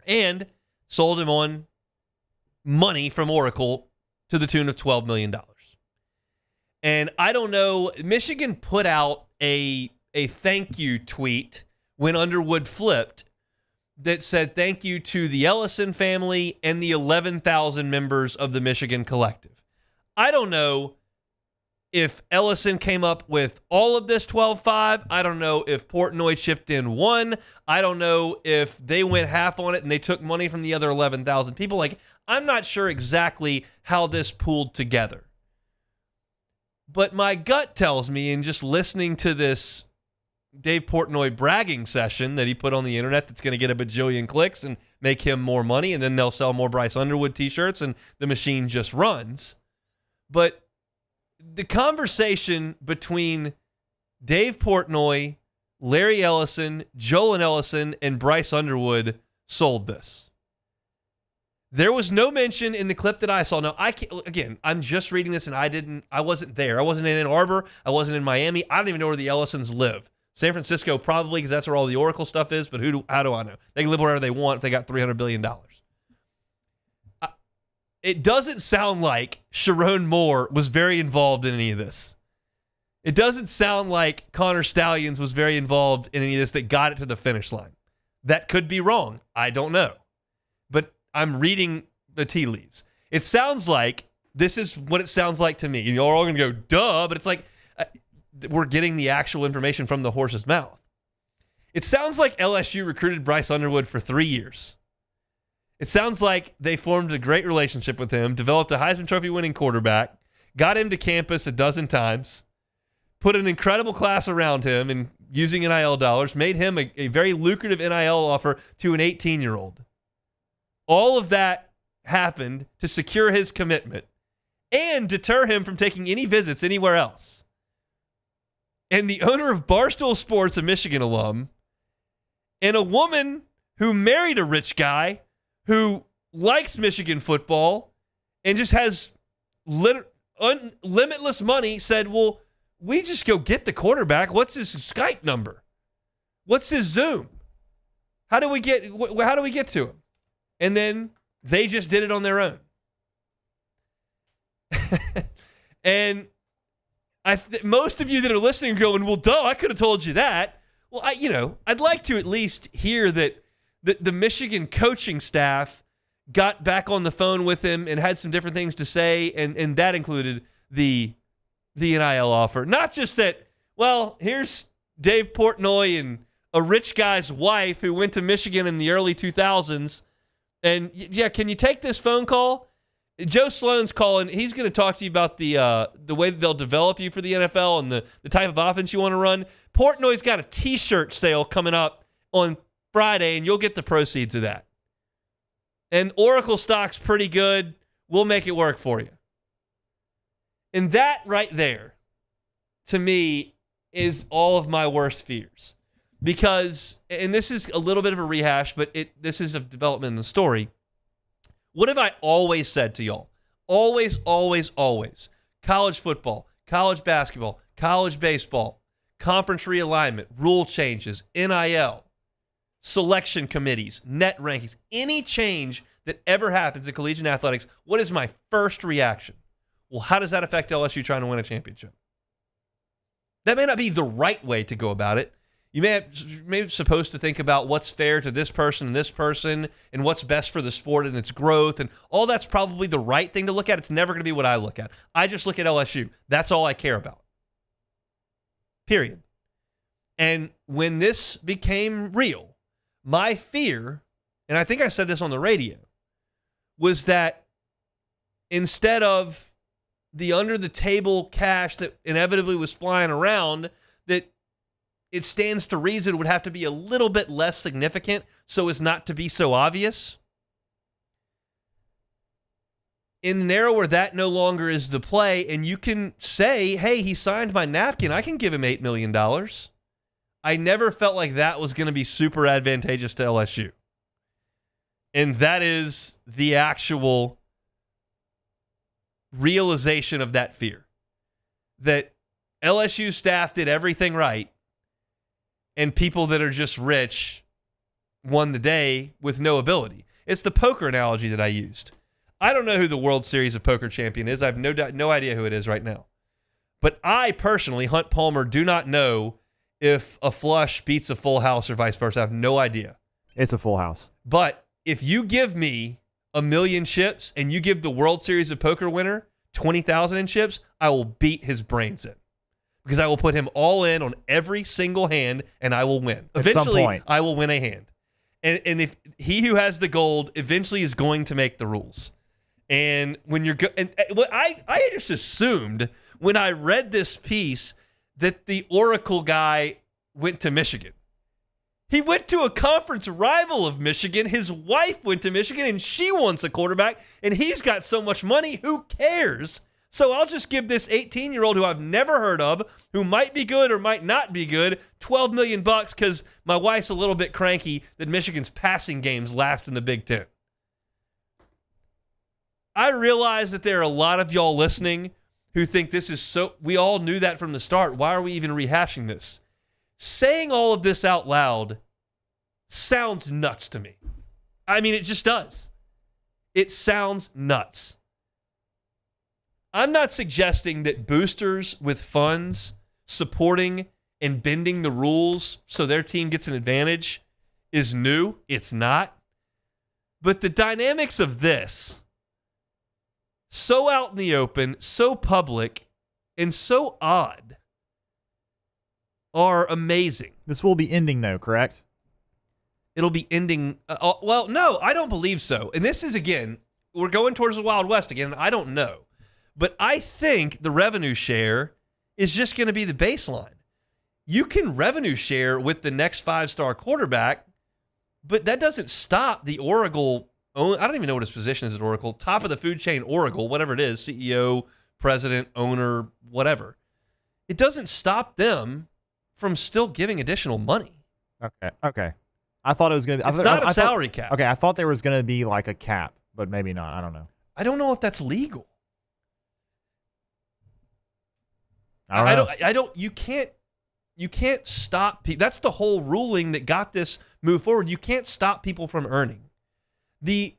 And sold him on money from Oracle to the tune of $12 million. And I don't know, Michigan put out a thank you tweet when Underwood flipped that said thank you to the Ellison family and the 11,000 members of the Michigan Collective. I don't know if Ellison came up with all of this 12.5. I don't know if Portnoy chipped in one. I don't know if they went half on it and they took money from the other 11,000 people. Like, I'm not sure exactly how this pooled together. But my gut tells me, in just listening to this Dave Portnoy bragging session that he put on the internet that's going to get a bajillion clicks and make him more money, and then they'll sell more Bryce Underwood t-shirts, and the machine just runs. But the conversation between Dave Portnoy, Larry Ellison, Joel Ellison, and Bryce Underwood sold this. There was no mention in the clip that I saw. Now, I'm just reading this, and I wasn't there. I wasn't in Ann Arbor. I wasn't in Miami. I don't even know where the Ellisons live. San Francisco, probably, because that's where all the Oracle stuff is, but how do I know? They can live wherever they want if they got $300 billion. It doesn't sound like Sharon Moore was very involved in any of this. It doesn't sound like Connor Stallions was very involved in any of this that got it to the finish line. That could be wrong. I don't know. But I'm reading the tea leaves. It sounds like this is what it sounds like to me. You're all going to go, duh, but it's like we're getting the actual information from the horse's mouth. It sounds like LSU recruited Bryce Underwood for 3 years. It sounds like they formed a great relationship with him, developed a Heisman Trophy winning quarterback, got him to campus a dozen times, put an incredible class around him and using NIL dollars, made him a very lucrative NIL offer to an 18-year-old. All of that happened to secure his commitment and deter him from taking any visits anywhere else. And the owner of Barstool Sports, a Michigan alum, and a woman who married a rich guy who likes Michigan football and just has limitless money, said, well, we just go get the quarterback. What's his Skype number? What's his Zoom? How do we get to him? And then they just did it on their own. And most of you that are listening are going, well, duh, I could have told you that. Well, I'd like to at least hear that the Michigan coaching staff got back on the phone with him and had some different things to say, and that included the NIL offer. Not just that, well, here's Dave Portnoy and a rich guy's wife who went to Michigan in the early 2000s, and yeah, can you take this phone call? Joe Sloan's calling. He's going to talk to you about the way that they'll develop you for the NFL and the type of offense you want to run. Portnoy's got a T-shirt sale coming up on Friday, and you'll get the proceeds of that. And Oracle stock's pretty good. We'll make it work for you. And that right there, to me, is all of my worst fears. Because, and this is a little bit of a rehash, but this is a development in the story. What have I always said to y'all? Always, always, always. College football, college basketball, college baseball, conference realignment, rule changes, NIL, selection committees, net rankings, any change that ever happens in collegiate athletics, what is my first reaction? Well, how does that affect LSU trying to win a championship? That may not be the right way to go about it. You may be supposed to think about what's fair to this person and what's best for the sport and its growth, and all that's probably the right thing to look at. It's never going to be what I look at. I just look at LSU. That's all I care about. Period. And when this became real, my fear, and I think I said this on the radio, was that instead of the under-the-table cash that inevitably was flying around, that it stands to reason would have to be a little bit less significant so as not to be so obvious. in an era where that no longer is the play, and you can say, hey, he signed my napkin, I can give him $8 million. I never felt like that was going to be super advantageous to LSU. And that is the actual realization of that fear. That LSU staff did everything right, and people that are just rich won the day with no ability. It's the poker analogy that I used. I don't know who the World Series of Poker champion is. I have no idea who it is right now. But I personally, Hunt Palmer, do not know if a flush beats a full house or vice versa. I have no idea. It's a full house. But if you give me 1 million chips and you give the World Series of Poker winner 20,000 in chips, I will beat his brains in. Because I will put him all in on every single hand and I will win. Eventually, I will win a hand. And if he who has the gold eventually is going to make the rules. And when you're what I just assumed when I read this piece that the Oracle guy went to Michigan. He went to a conference rival of Michigan. His wife went to Michigan, and she wants a quarterback, and he's got so much money. Who cares? So I'll just give this 18-year-old who I've never heard of, who might be good or might not be good, $12 million because my wife's a little bit cranky that Michigan's passing games last in the Big Ten. I realize that there are a lot of y'all listening who think this is so... We all knew that from the start. Why are we even rehashing this? Saying all of this out loud sounds nuts to me. I mean, it just does. It sounds nuts. I'm not suggesting that boosters with funds supporting and bending the rules so their team gets an advantage is new. It's not. But the dynamics of this, so out in the open, so public, and so odd, are amazing. This will be ending, though, correct? It'll be ending. Well, no, I don't believe so. And this is, again, we're going towards the Wild West again, and I don't know. But I think the revenue share is just going to be the baseline. You can revenue share with the next 5-star quarterback, but that doesn't stop the Oracle. I don't even know what his position is at Oracle. Top of the food chain, Oracle, whatever it is, CEO, president, owner, whatever. It doesn't stop them from still giving additional money. Okay. I thought it was going to be... It's not a salary cap. Okay, I thought there was going to be like a cap, but maybe not. I don't know. I don't know if that's legal. You can't stop people. That's the whole ruling that got this move forward. You can't stop people from earning. The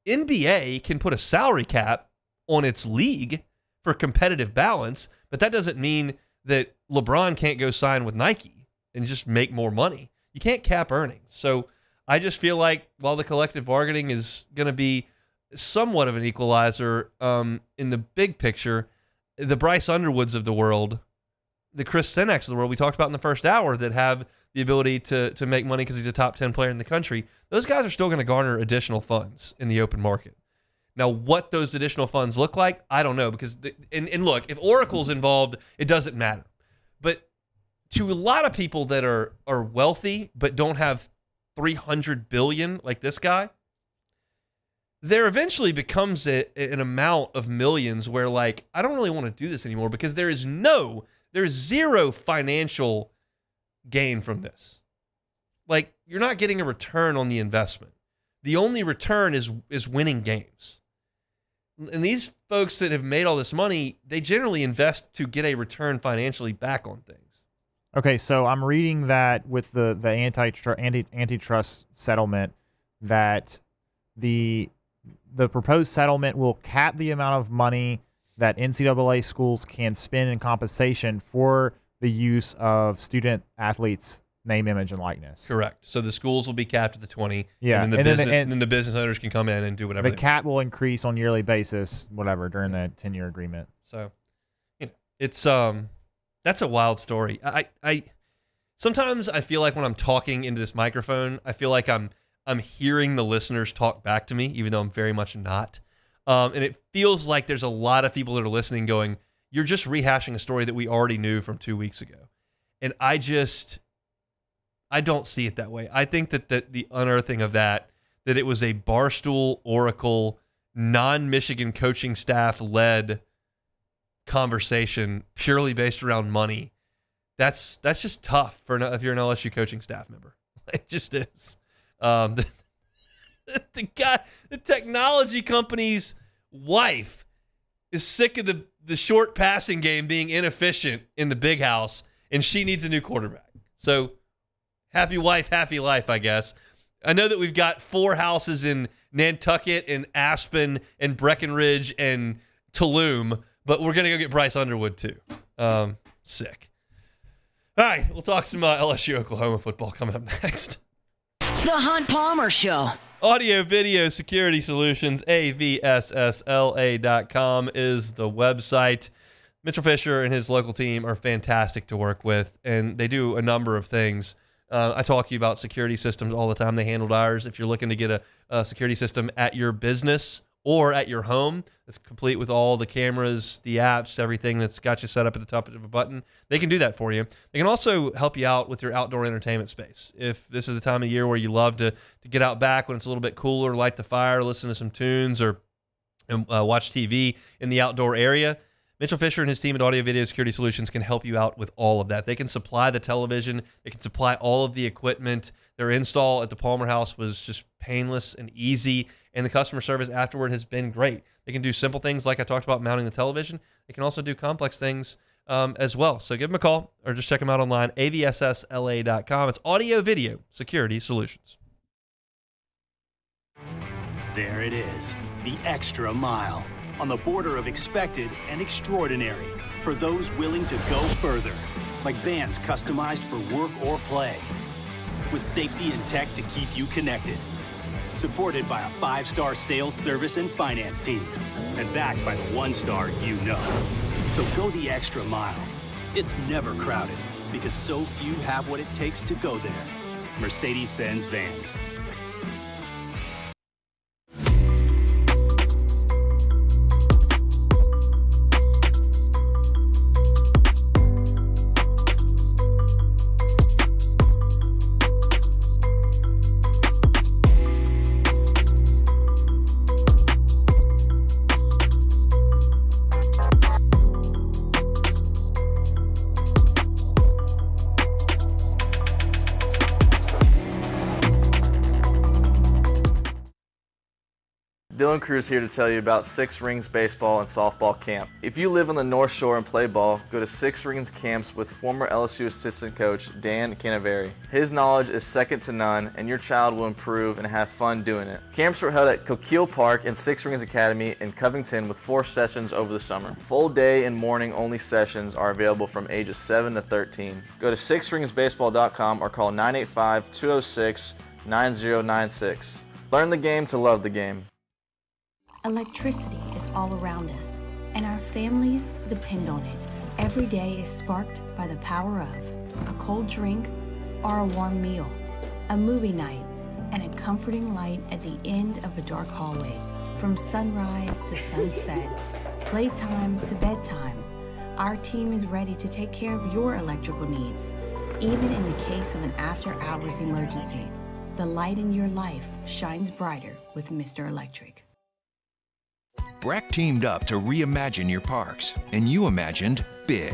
NBA can put a salary cap on its league for competitive balance, but that doesn't mean that LeBron can't go sign with Nike and just make more money. You can't cap earnings. So I just feel like while the collective bargaining is going to be somewhat of an equalizer in the big picture, the Bryce Underwoods of the world, the Chris Seneks of the world we talked about in the first hour that have the ability to make money because he's a top 10 player in the country, those guys are still going to garner additional funds in the open market. Now, what those additional funds look like, I don't know. Because and look, if Oracle's involved, it doesn't matter. But to a lot of people that are wealthy but don't have $300 billion like this guy, there eventually becomes an amount of millions where, like, I don't really want to do this anymore because there's zero financial gain from this. Like, you're not getting a return on the investment. The only return is winning games. And these folks that have made all this money, they generally invest to get a return financially back on things. Okay, so I'm reading that with the antitrust settlement, that the proposed settlement will cap the amount of money that NCAA schools can spend in compensation for the use of student athletes' name, image, and likeness. Correct. So the schools will be capped at the 20. Yeah, and then the business owners can come in and do whatever. The cap will increase on yearly basis, whatever, during the 10-year agreement. So, it's that's a wild story. I sometimes I feel like when I'm talking into this microphone, I feel like I'm hearing the listeners talk back to me, even though I'm very much not. And it feels like there's a lot of people that are listening going, you're just rehashing a story that we already knew from 2 weeks ago. And I don't see it that way. I think that the unearthing of that it was a Barstool, Oracle, non-Michigan coaching staff led conversation purely based around money. That's just tough if you're an LSU coaching staff member. It just is. The technology company's wife is sick of the short passing game being inefficient in the big house, and she needs a new quarterback. So happy wife, happy life, I guess. I know that we've got 4 houses in Nantucket and Aspen and Breckenridge and Tulane, but we're going to go get Bryce Underwood too. Sick. All right, we'll talk some LSU Oklahoma football coming up next. The Hunt Palmer Show. Audio Video Security Solutions, avssla.com is the website. Mitchell Fisher and his local team are fantastic to work with, and they do a number of things. I talk to you about security systems all the time. They handled ours. If you're looking to get a security system at your business or at your home that's complete with all the cameras, the apps, everything that's got you set up at the top of a button, they can do that for you. They can also help you out with your outdoor entertainment space. If this is the time of year where you love to get out back when it's a little bit cooler, light the fire, listen to some tunes, or watch TV in the outdoor area, Mitchell Fisher and his team at Audio Video Security Solutions can help you out with all of that. They can supply the television. They can supply all of the equipment. Their install at the Palmer House was just painless and easy, and the customer service afterward has been great. They can do simple things like I talked about mounting the television. They can also do complex things as well. So give them a call or just check them out online, avssla.com. It's Audio Video Security Solutions. There it is, the extra mile. On the border of expected and extraordinary for those willing to go further, like vans customized for work or play, with safety and tech to keep you connected, supported by a 5-star sales, service, and finance team, and backed by the 1-star you know. So go the extra mile. It's never crowded because so few have what it takes to go there. Mercedes-Benz Vans. Dylan Cruz here to tell you about Six Rings Baseball and Softball Camp. If you live on the North Shore and play ball, go to Six Rings Camps with former LSU assistant coach Dan Canaveri. His knowledge is second to none, and your child will improve and have fun doing it. Camps were held at Coquille Park and Six Rings Academy in Covington with 4 sessions over the summer. Full day and morning only sessions are available from ages 7 to 13. Go to sixringsbaseball.com or call 985-206-9096. Learn the game to love the game. Electricity is all around us, and our families depend on it. Every day is sparked by the power of a cold drink or a warm meal, a movie night, and a comforting light at the end of a dark hallway. From sunrise to sunset, playtime to bedtime, our team is ready to take care of your electrical needs. Even in the case of an after-hours emergency, the light in your life shines brighter with Mr. Electric. Breck teamed up to reimagine your parks, and you imagined big.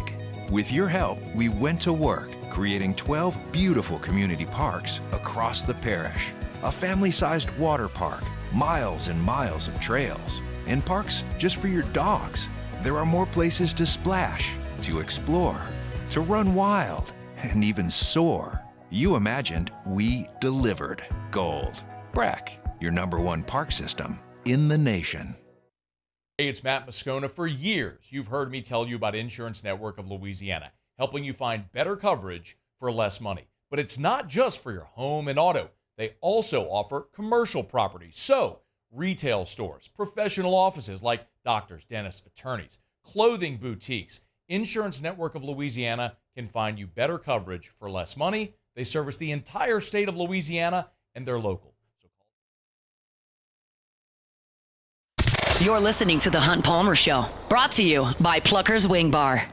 With your help, we went to work, creating 12 beautiful community parks across the parish. A family-sized water park, miles and miles of trails, and parks just for your dogs. There are more places to splash, to explore, to run wild, and even soar. You imagined, we delivered gold. Breck, your #1 park system in the nation. Hey, it's Matt Moscona. For years, you've heard me tell you about Insurance Network of Louisiana, helping you find better coverage for less money. But it's not just for your home and auto. They also offer commercial property. So, retail stores, professional offices like doctors, dentists, attorneys, clothing boutiques. Insurance Network of Louisiana can find you better coverage for less money. They service the entire state of Louisiana, and they're local. You're listening to The Hunt Palmer Show, brought to you by Plucker's Wing Bar.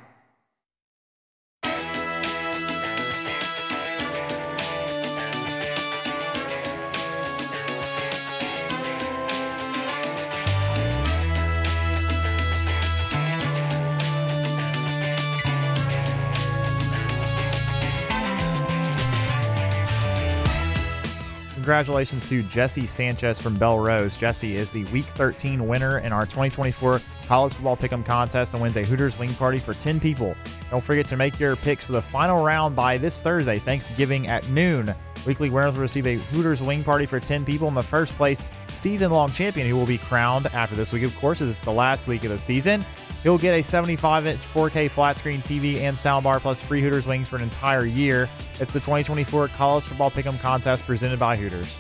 congratulations to Jesse Sanchez from Belrose. Jesse is the Week 13 winner in our 2024 College Football Pick'em Contest and wins a Hooters wing party for 10 people. Don't forget to make your picks for the final round by this Thursday, Thanksgiving at noon. Weekly winners will receive a Hooters wing party for 10 people, and the first place season-long champion, who will be crowned after this week, of course, is the last week of the season. He'll get a 75-inch 4K flat-screen TV and soundbar plus free Hooters wings for an entire year. It's the 2024 College Football Pick'em Contest presented by Hooters.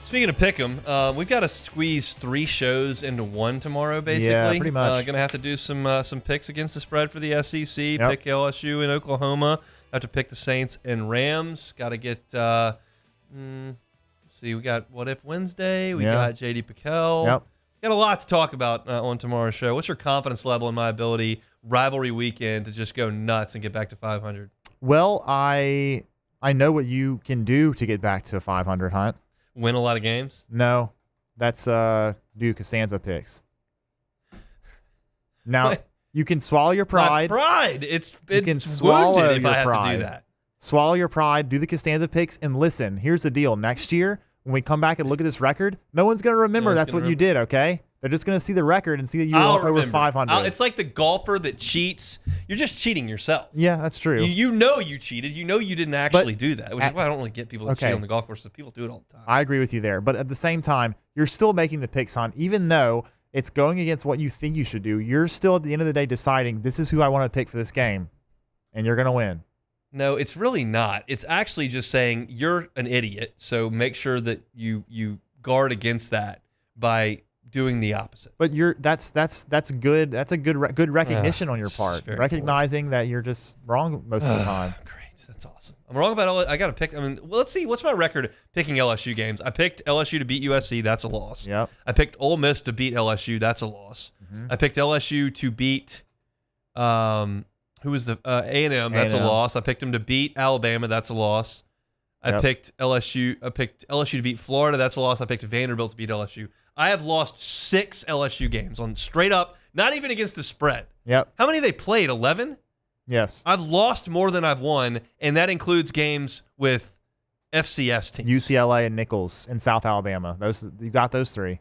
Speaking of Pick'em, we've got to squeeze 3 shows into one tomorrow, basically. Yeah, pretty much. Going to have to do some picks against the spread for the SEC. Yep. Pick LSU in Oklahoma. Have to pick the Saints and Rams. Got to get, see, we got What If Wednesday. We got J.D. Pickell. Yep. Got a lot to talk about on tomorrow's show. What's your confidence level in my ability, rivalry weekend, to just go nuts and get back to 500? Well, I know what you can do to get back to 500, Hunt. Win a lot of games? No, that's do Costanza picks. Now, you can swallow your pride. My pride. You can swallow wounded if your I have pride. to do that. Swallow your pride, do the Costanza picks, and listen, here's the deal. Next year, when we come back and look at this record, no one's going to remember that's what you did, okay? They're just going to see the record and see that you were over 500. It's like the golfer that cheats. You're just cheating yourself. Yeah, that's true. You know you cheated. You know you didn't actually do that, which is why I don't really get people that cheat on the golf course. People do it all the time. I agree with you there. But at the same time, you're still making the picks on, even though it's going against what you think you should do, you're still at the end of the day deciding this is who I want to pick for this game, and you're going to win. No, it's really not. It's actually just saying you're an idiot, so make sure that you guard against that by doing the opposite. But that's good. That's a good recognition on your part, recognizing that you're just wrong most of the time. Great, that's awesome. I'm wrong about I got to pick. I mean, well, let's see. What's my record picking LSU games? I picked LSU to beat USC. That's a loss. Yep. I picked Ole Miss to beat LSU. That's a loss. Mm-hmm. I picked LSU to beat who was the A&M. That's a loss. I picked them to beat Alabama. That's a loss. I picked LSU. I picked LSU to beat Florida. That's a loss. I picked Vanderbilt to beat LSU. I have lost 6 LSU games on straight up, not even against the spread. Yep. How many they played? 11? Yes. I've lost more than I've won, and that includes games with FCS teams. UCLA and Nichols in South Alabama. You got those 3.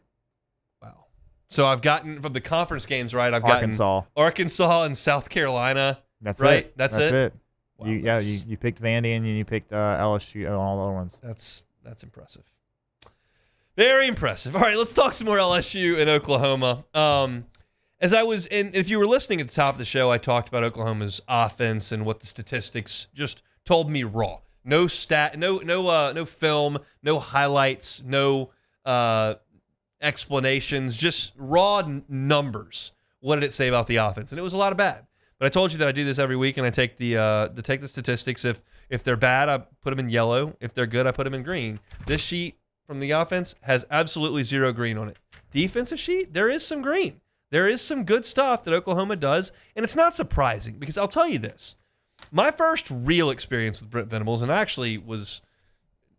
Wow. So I've gotten from the conference games, right? I've Arkansas. gotten Arkansas and South Carolina. That's right. it. That's it. Wow, you picked Vandy and you picked LSU and all the other ones. That's impressive. Very impressive. All right, let's talk some more LSU in Oklahoma. As I was if you were listening at the top of the show, I talked about Oklahoma's offense and what the statistics just told me raw. No film, no highlights, no explanations, just raw numbers. What did it say about the offense? And it was a lot of bad. But I told you that I do this every week, and I take the statistics. If they're bad, I put them in yellow. If they're good, I put them in green. This sheet from the offense has absolutely 0 green on it. Defensive sheet, there is some green. There is some good stuff that Oklahoma does, and it's not surprising because I'll tell you this. My first real experience with Brent Venables, and actually was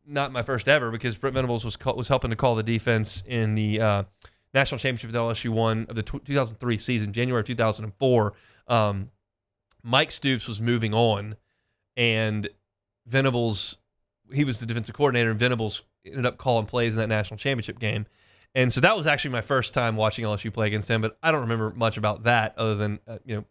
not my first ever because Brent Venables was helping to call the defense in the national championship that LSU won of the 2003 season, January of 2004. Mike Stoops was moving on, and Venables, he was the defensive coordinator, and Venables ended up calling plays in that national championship game. And so that was actually my first time watching LSU play against him, but I don't remember much about that other than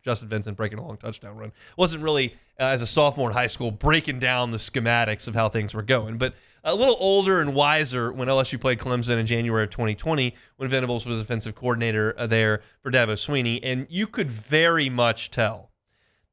Justin Vincent breaking a long touchdown run. Wasn't really, as a sophomore in high school, breaking down the schematics of how things were going. But a little older and wiser when LSU played Clemson in January of 2020 when Venables was defensive coordinator there for Dabo Swinney. And you could very much tell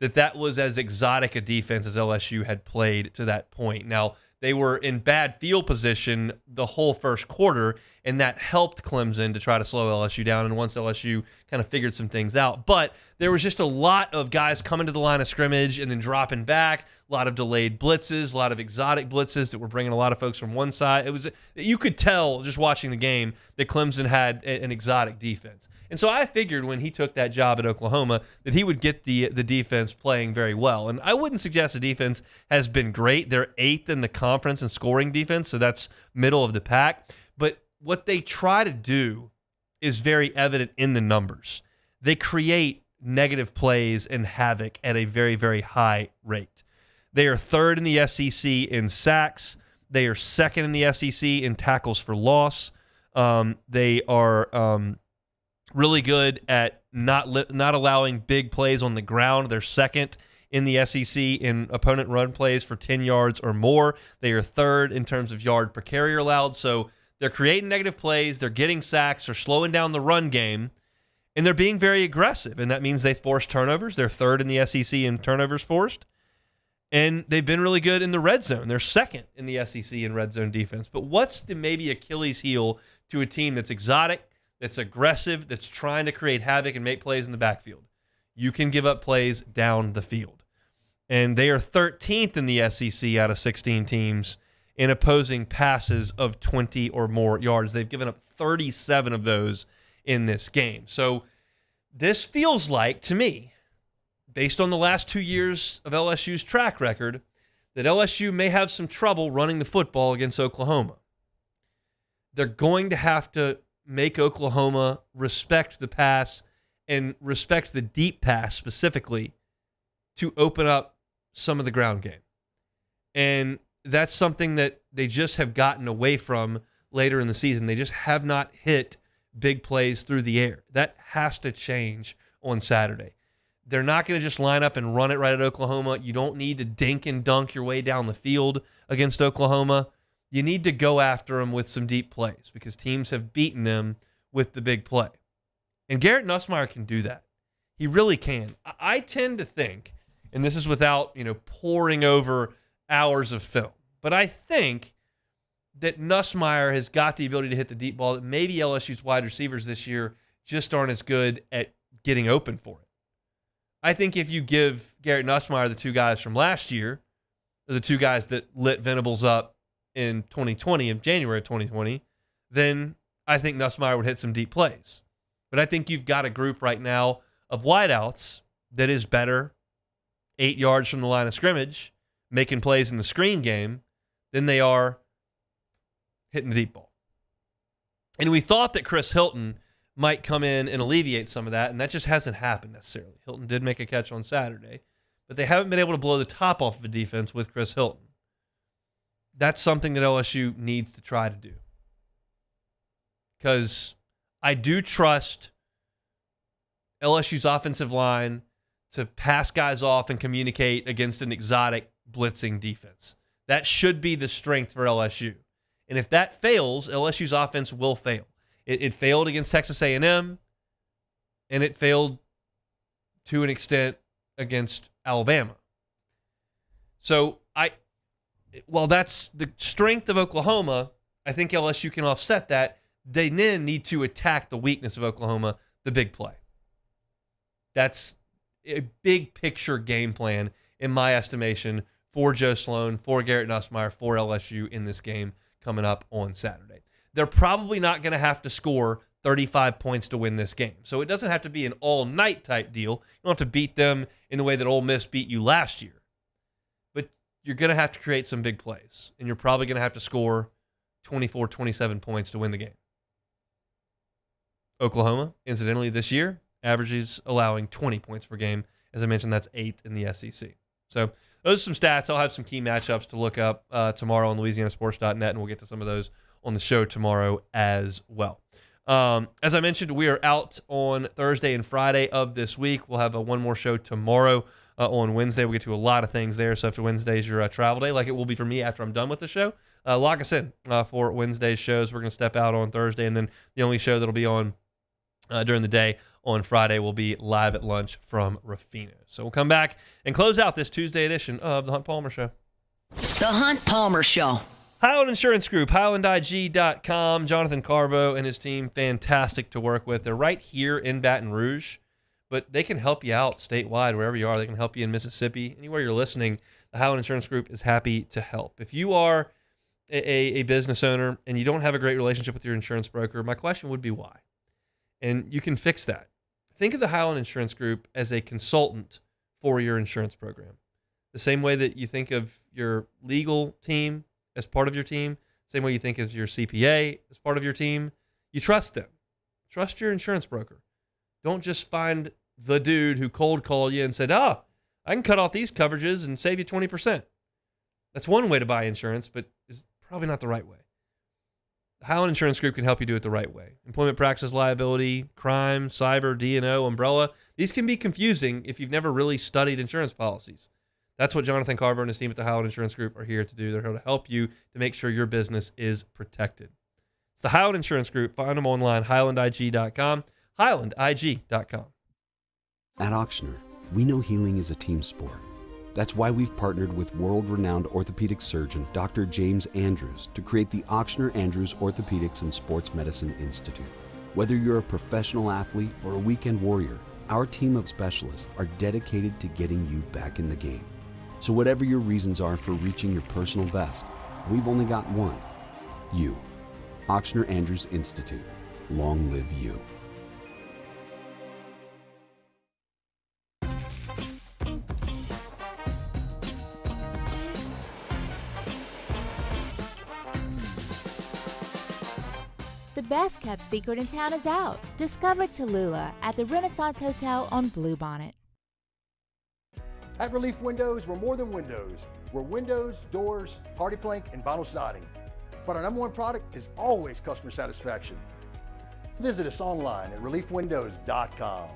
that was as exotic a defense as LSU had played to that point. Now, they were in bad field position the whole first quarter, and that helped Clemson to try to slow LSU down. And once LSU kind of figured some things out, but there was just a lot of guys coming to the line of scrimmage and then dropping back, a lot of delayed blitzes, a lot of exotic blitzes that were bringing a lot of folks from one side. You could tell just watching the game that Clemson had an exotic defense. And so I figured when he took that job at Oklahoma that he would get the defense playing very well. And I wouldn't suggest the defense has been great. They're 8th in the conference in scoring defense, so that's middle of the pack. But what they try to do is very evident in the numbers. They create negative plays and havoc at a very, very high rate. They are 3rd in the SEC in sacks. They are second in the SEC in tackles for loss. They are really good at not allowing big plays on the ground. They're second in the SEC in opponent run plays for 10 yards or more. They are third in terms of yard per carrier allowed. So they're creating negative plays. They're getting sacks. They're slowing down the run game. And they're being very aggressive. And that means they force turnovers. They're third in the SEC in turnovers forced. And they've been really good in the red zone. They're second in the SEC in red zone defense. But what's the maybe Achilles heel to a team that's exotic, that's aggressive, that's trying to create havoc and make plays in the backfield? You can give up plays down the field. And they are 13th in the SEC out of 16 teams in opposing passes of 20 or more yards. They've given up 37 of those in this game. So this feels like, to me, based on the last 2 years of LSU's track record, that LSU may have some trouble running the football against Oklahoma. They're going to have to make Oklahoma respect the pass and respect the deep pass specifically to open up some of the ground game. And that's something that they just have gotten away from later in the season. They just have not hit big plays through the air. That has to change on Saturday. They're not going to just line up and run it right at Oklahoma. You don't need to dink and dunk your way down the field against Oklahoma. You need to go after them with some deep plays because teams have beaten them with the big play. And Garrett Nussmeier can do that. He really can. I tend to think, and this is without, poring over hours of film, but I think that Nussmeier has got the ability to hit the deep ball that maybe LSU's wide receivers this year just aren't as good at getting open for it. I think if you give Garrett Nussmeier the two guys from last year, or the two guys that lit Venables up in 2020, in January of 2020, then I think Nussmeier would hit some deep plays. But I think you've got a group right now of wideouts that is better 8 yards from the line of scrimmage, making plays in the screen game, than they are hitting the deep ball. And we thought that Chris Hilton might come in and alleviate some of that, and that just hasn't happened necessarily. Hilton did make a catch on Saturday, but they haven't been able to blow the top off of a defense with Chris Hilton. That's something that LSU needs to try to do. Because I do trust LSU's offensive line to pass guys off and communicate against an exotic blitzing defense. That should be the strength for LSU. And if that fails, LSU's offense will fail. It failed against Texas A&M, and it failed to an extent against Alabama. So while that's the strength of Oklahoma, I think LSU can offset that. They then need to attack the weakness of Oklahoma, the big play. That's a big picture game plan, in my estimation, for Joe Sloan, for Garrett Nussmeier, for LSU in this game coming up on Saturday. They're probably not going to have to score 35 points to win this game. So it doesn't have to be an all-night type deal. You don't have to beat them in the way that Ole Miss beat you last year. But you're going to have to create some big plays, and you're probably going to have to score 24, 27 points to win the game. Oklahoma, incidentally, this year, averages allowing 20 points per game. As I mentioned, that's 8th in the SEC. So those are some stats. I'll have some key matchups to look up tomorrow on LouisianaSports.net, and we'll get to some of those on the show tomorrow as well. As I mentioned, we are out on Thursday and Friday of this week. We'll have one more show tomorrow on Wednesday. We'll get to a lot of things there. So if Wednesday is your travel day, like it will be for me after I'm done with the show, lock us in for Wednesday's shows. We're going to step out on Thursday, and then the only show that'll be on during the day on Friday will be Live at Lunch from Ruffino. So we'll come back and close out this Tuesday edition of The Hunt Palmer Show. The Hunt Palmer Show. Highland Insurance Group, HighlandIG.com. Jonathan Carbo and his team, fantastic to work with. They're right here in Baton Rouge, but they can help you out statewide, wherever you are. They can help you in Mississippi. Anywhere you're listening, the Highland Insurance Group is happy to help. If you are a business owner and you don't have a great relationship with your insurance broker, my question would be why? And you can fix that. Think of the Highland Insurance Group as a consultant for your insurance program. The same way that you think of your legal team as part of your team, same way you think of your CPA as part of your team, you trust them. Trust your insurance broker. Don't just find the dude who cold called you and said, I can cut off these coverages and save you 20%. That's one way to buy insurance, but is probably not the right way. Highland Insurance Group can help you do it the right way. Employment practices liability, crime, cyber, D&O, umbrella. These can be confusing if you've never really studied insurance policies. That's what Jonathan Carver and his team at the Highland Insurance Group are here to do. They're here to help you to make sure your business is protected. It's the Highland Insurance Group. Find them online, highlandig.com, highlandig.com. At Ochsner, we know healing is a team sport. That's why we've partnered with world-renowned orthopedic surgeon Dr. James Andrews to create the Ochsner Andrews Orthopedics and Sports Medicine Institute. Whether you're a professional athlete or a weekend warrior, our team of specialists are dedicated to getting you back in the game. So whatever your reasons are for reaching your personal best, we've only got one: you. Ochsner Andrews Institute. Long live you. The best kept secret in town is out. Discover Tallulah at the Renaissance Hotel on Bluebonnet. At Relief Windows, we're more than windows. We're windows, doors, hardy plank, and vinyl siding. But our #1 product is always customer satisfaction. Visit us online at reliefwindows.com.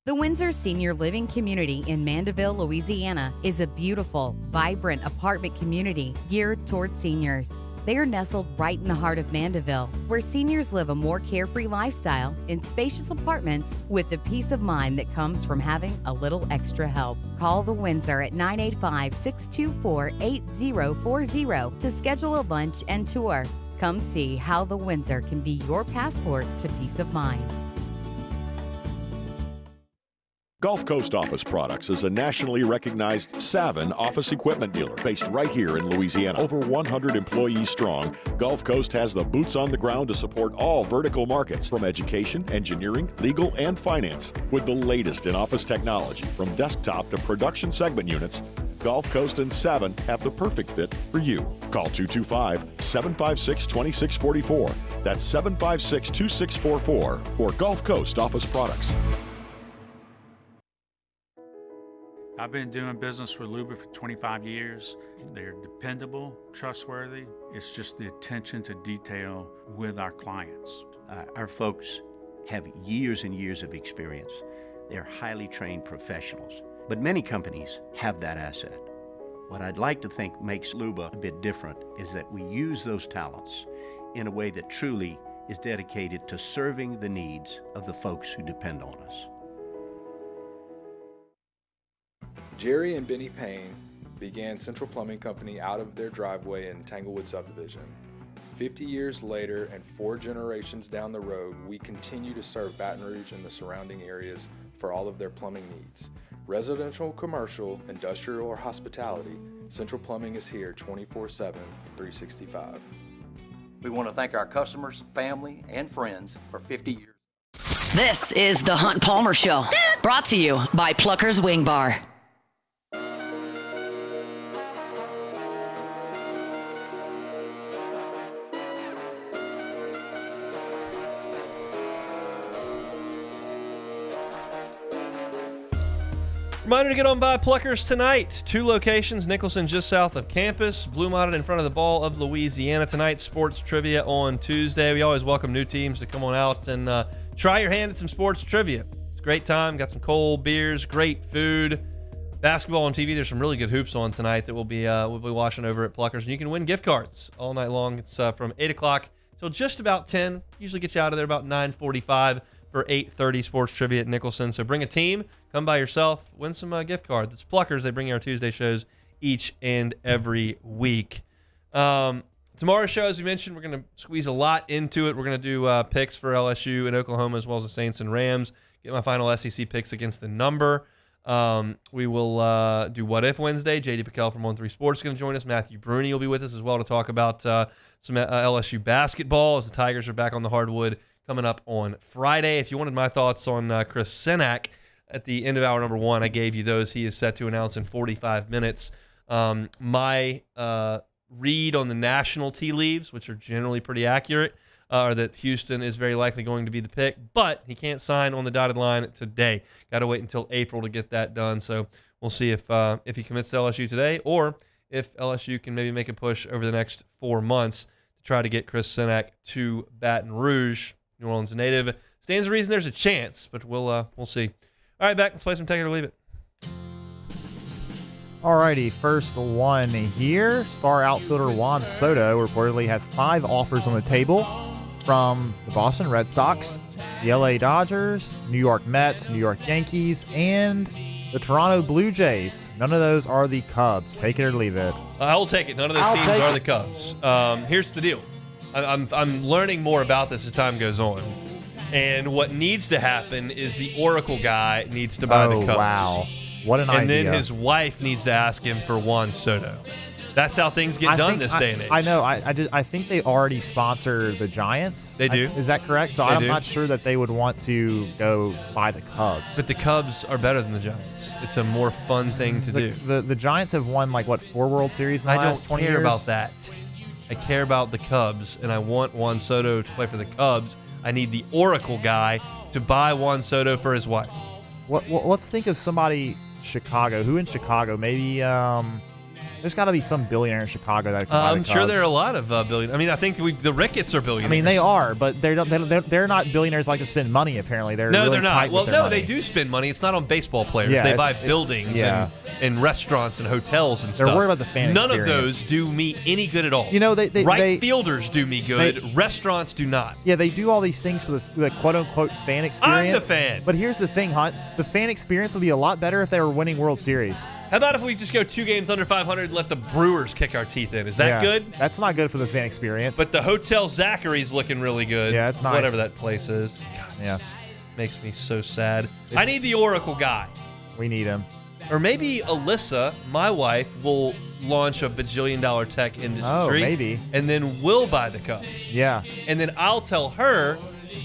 The Windsor Senior Living Community in Mandeville, Louisiana is a beautiful, vibrant apartment community geared towards seniors. They are nestled right in the heart of Mandeville, where seniors live a more carefree lifestyle in spacious apartments with the peace of mind that comes from having a little extra help. Call the Windsor at 985-624-8040 to schedule a lunch and tour. Come see how the Windsor can be your passport to peace of mind. Gulf Coast Office Products is a nationally recognized Savin office equipment dealer based right here in Louisiana. Over 100 employees strong, Gulf Coast has the boots on the ground to support all vertical markets, from education, engineering, legal, and finance. With the latest in office technology, from desktop to production segment units, Gulf Coast and Savin have the perfect fit for you. Call 225-756-2644. That's 756-2644 for Gulf Coast Office Products. I've been doing business with Luba for 25 years. They're dependable, trustworthy. It's just the attention to detail with our clients. Our folks have years and years of experience. They're highly trained professionals. But many companies have that asset. What I'd like to think makes Luba a bit different is that we use those talents in a way that truly is dedicated to serving the needs of the folks who depend on us. Jerry and Benny Payne began Central Plumbing Company out of their driveway in Tanglewood subdivision. 50 years later and 4 generations down the road, we continue to serve Baton Rouge and the surrounding areas for all of their plumbing needs. Residential, commercial, industrial, or hospitality, Central Plumbing is here 24/7, 365. We want to thank our customers, family, and friends for 50 years. This is the Hunt Palmer Show, brought to you by Plucker's Wing Bar. Reminder to get on by Pluckers tonight. 2 locations, Nicholson just south of campus, Blue Mounted in front of the Ball of Louisiana tonight, sports trivia on Tuesday. We always welcome new teams to come on out and try your hand at some sports trivia. It's a great time. Got some cold beers, great food, basketball on TV. There's some really good hoops on tonight that we'll be watching over at Pluckers. And you can win gift cards all night long. It's from 8 o'clock till just about 10. Usually get you out of there about 9:45 for 8:30 sports trivia at Nicholson. So bring a team, come by yourself, win some gift cards. It's Pluckers. They bring you our Tuesday shows each and every week. Tomorrow's show, as we mentioned, we're going to squeeze a lot into it. We're going to do picks for LSU and Oklahoma, as well as the Saints and Rams. Get my final SEC picks against the number. We will do What If Wednesday. JD Piquel from 1-3 Sports is going to join us. Matthew Bruni will be with us as well to talk about some LSU basketball as the Tigers are back on the hardwood coming up on Friday. If you wanted my thoughts on Chris Senak at the end of hour number 1, I gave you those. He is set to announce in 45 minutes. My read on the national tea leaves, which are generally pretty accurate, are that Houston is very likely going to be the pick, but he can't sign on the dotted line today. Got to wait until April to get that done. So we'll see if he commits to LSU today or if LSU can maybe make a push over the next 4 months to try to get Chris Sinek to Baton Rouge. New Orleans native. Stands to reason there's a chance, but we'll see. All right, back. Let's play some Take It or Leave It. Alrighty, first one here. Star outfielder Juan Soto reportedly has 5 offers on the table from the Boston Red Sox, the LA Dodgers, New York Mets, New York Yankees, and the Toronto Blue Jays. None of those are the Cubs. Take it or leave it. I'll take it. None of those teams are the Cubs. Here's the deal. I'm learning more about this as time goes on. And what needs to happen is the Oracle guy needs to buy the Cubs. Wow. What an idea. And then his wife needs to ask him for Juan Soto. That's how things get done this day and age. I know. I think they already sponsor the Giants. They do. Is that correct? So I'm not sure that they would want to go buy the Cubs. But the Cubs are better than the Giants. It's a more fun thing to do. The Giants have won, 4 World Series in the last 20 years? I don't care about that. I care about the Cubs, and I want Juan Soto to play for the Cubs. I need the Oracle guy to buy Juan Soto for his wife. Let's think of somebody, Chicago. Who in Chicago? Maybe there's got to be some billionaire in Chicago that can buy the I'm Cubs. sure there are a lot of billionaires. I mean, I think the Ricketts are billionaires. I mean, they are, but they're not billionaires like to spend money, apparently. They're not. Tight Well, with their money. they do spend money. It's not on baseball players. Yeah, they buy buildings and restaurants and hotels and stuff. They're worried about the fan None experience. of those do me any good at all. Right fielders do me good. Restaurants do not. Yeah, they do all these things for the quote-unquote fan experience. I'm the fan. But here's the thing, Hunt. The fan experience would be a lot better if they were winning World Series. How about if we just go 2 games under 500 and let the Brewers kick our teeth in? Is that good? That's not good for the fan experience. But the Hotel Zachary's looking really good. Yeah, it's nice. Whatever that place is. God, yeah. Makes me so sad. I need the Oracle guy. We need him. Or maybe Alyssa, my wife, will launch a bajillion-dollar tech industry. Oh, maybe. And then we'll buy the Cubs. Yeah. And then I'll tell her,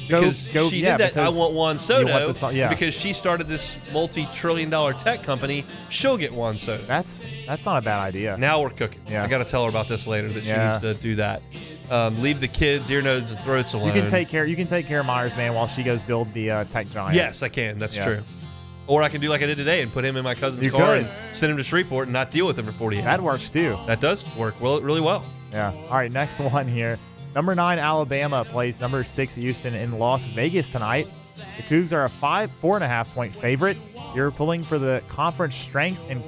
because she did that, I want Juan Soto, because she started this multi-trillion-dollar tech company, she'll get Juan Soto. That's not a bad idea. Now we're cooking. Yeah. I got to tell her about this later, that she needs to do that. Leave the kids' ear, nose, and throats alone. You can take care of Myers, man, while she goes build the tech giant. Yes, I can. That's true. Or I can do like I did today and put him in my cousin's car and send him to Shreveport and not deal with him for 48 hours. That works too. That does work really well. Yeah. All right, next one here. Number 9, Alabama plays number 6, Houston in Las Vegas tonight. The Cougs are a 4.5-point favorite. You're pulling for the conference strength and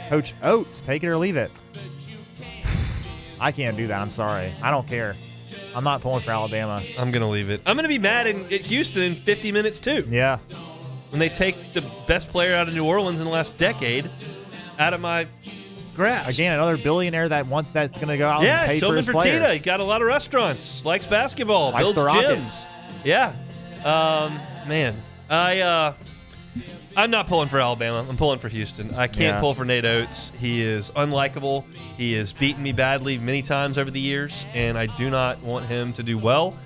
Coach Oates. Take it or leave it. I can't do that. I'm sorry. I don't care. I'm not pulling for Alabama. I'm going to leave it. I'm going to be mad at Houston in 50 minutes too. Yeah. When they take the best player out of New Orleans in the last decade out of my grasp. Again, another billionaire that's going to go out and pay for his players. Fertitta. He got a lot of restaurants. Likes basketball. Likes builds the gyms. Yeah. Man. I'm not pulling for Alabama. I'm pulling for Houston. I can't pull for Nate Oates. He is unlikable. He has beaten me badly many times over the years, and I do not want him to do well.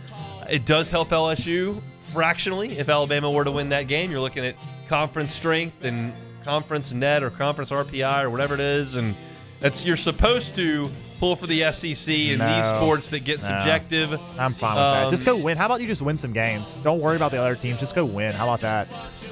It does help LSU fractionally. If Alabama were to win that game, you're looking at conference strength and conference net or conference RPI or whatever it is, and you're supposed to pull for the SEC in these sports that get subjective. I'm fine with that. Just go win. How about you just win some games? Don't worry about the other teams. Just go win. How about that?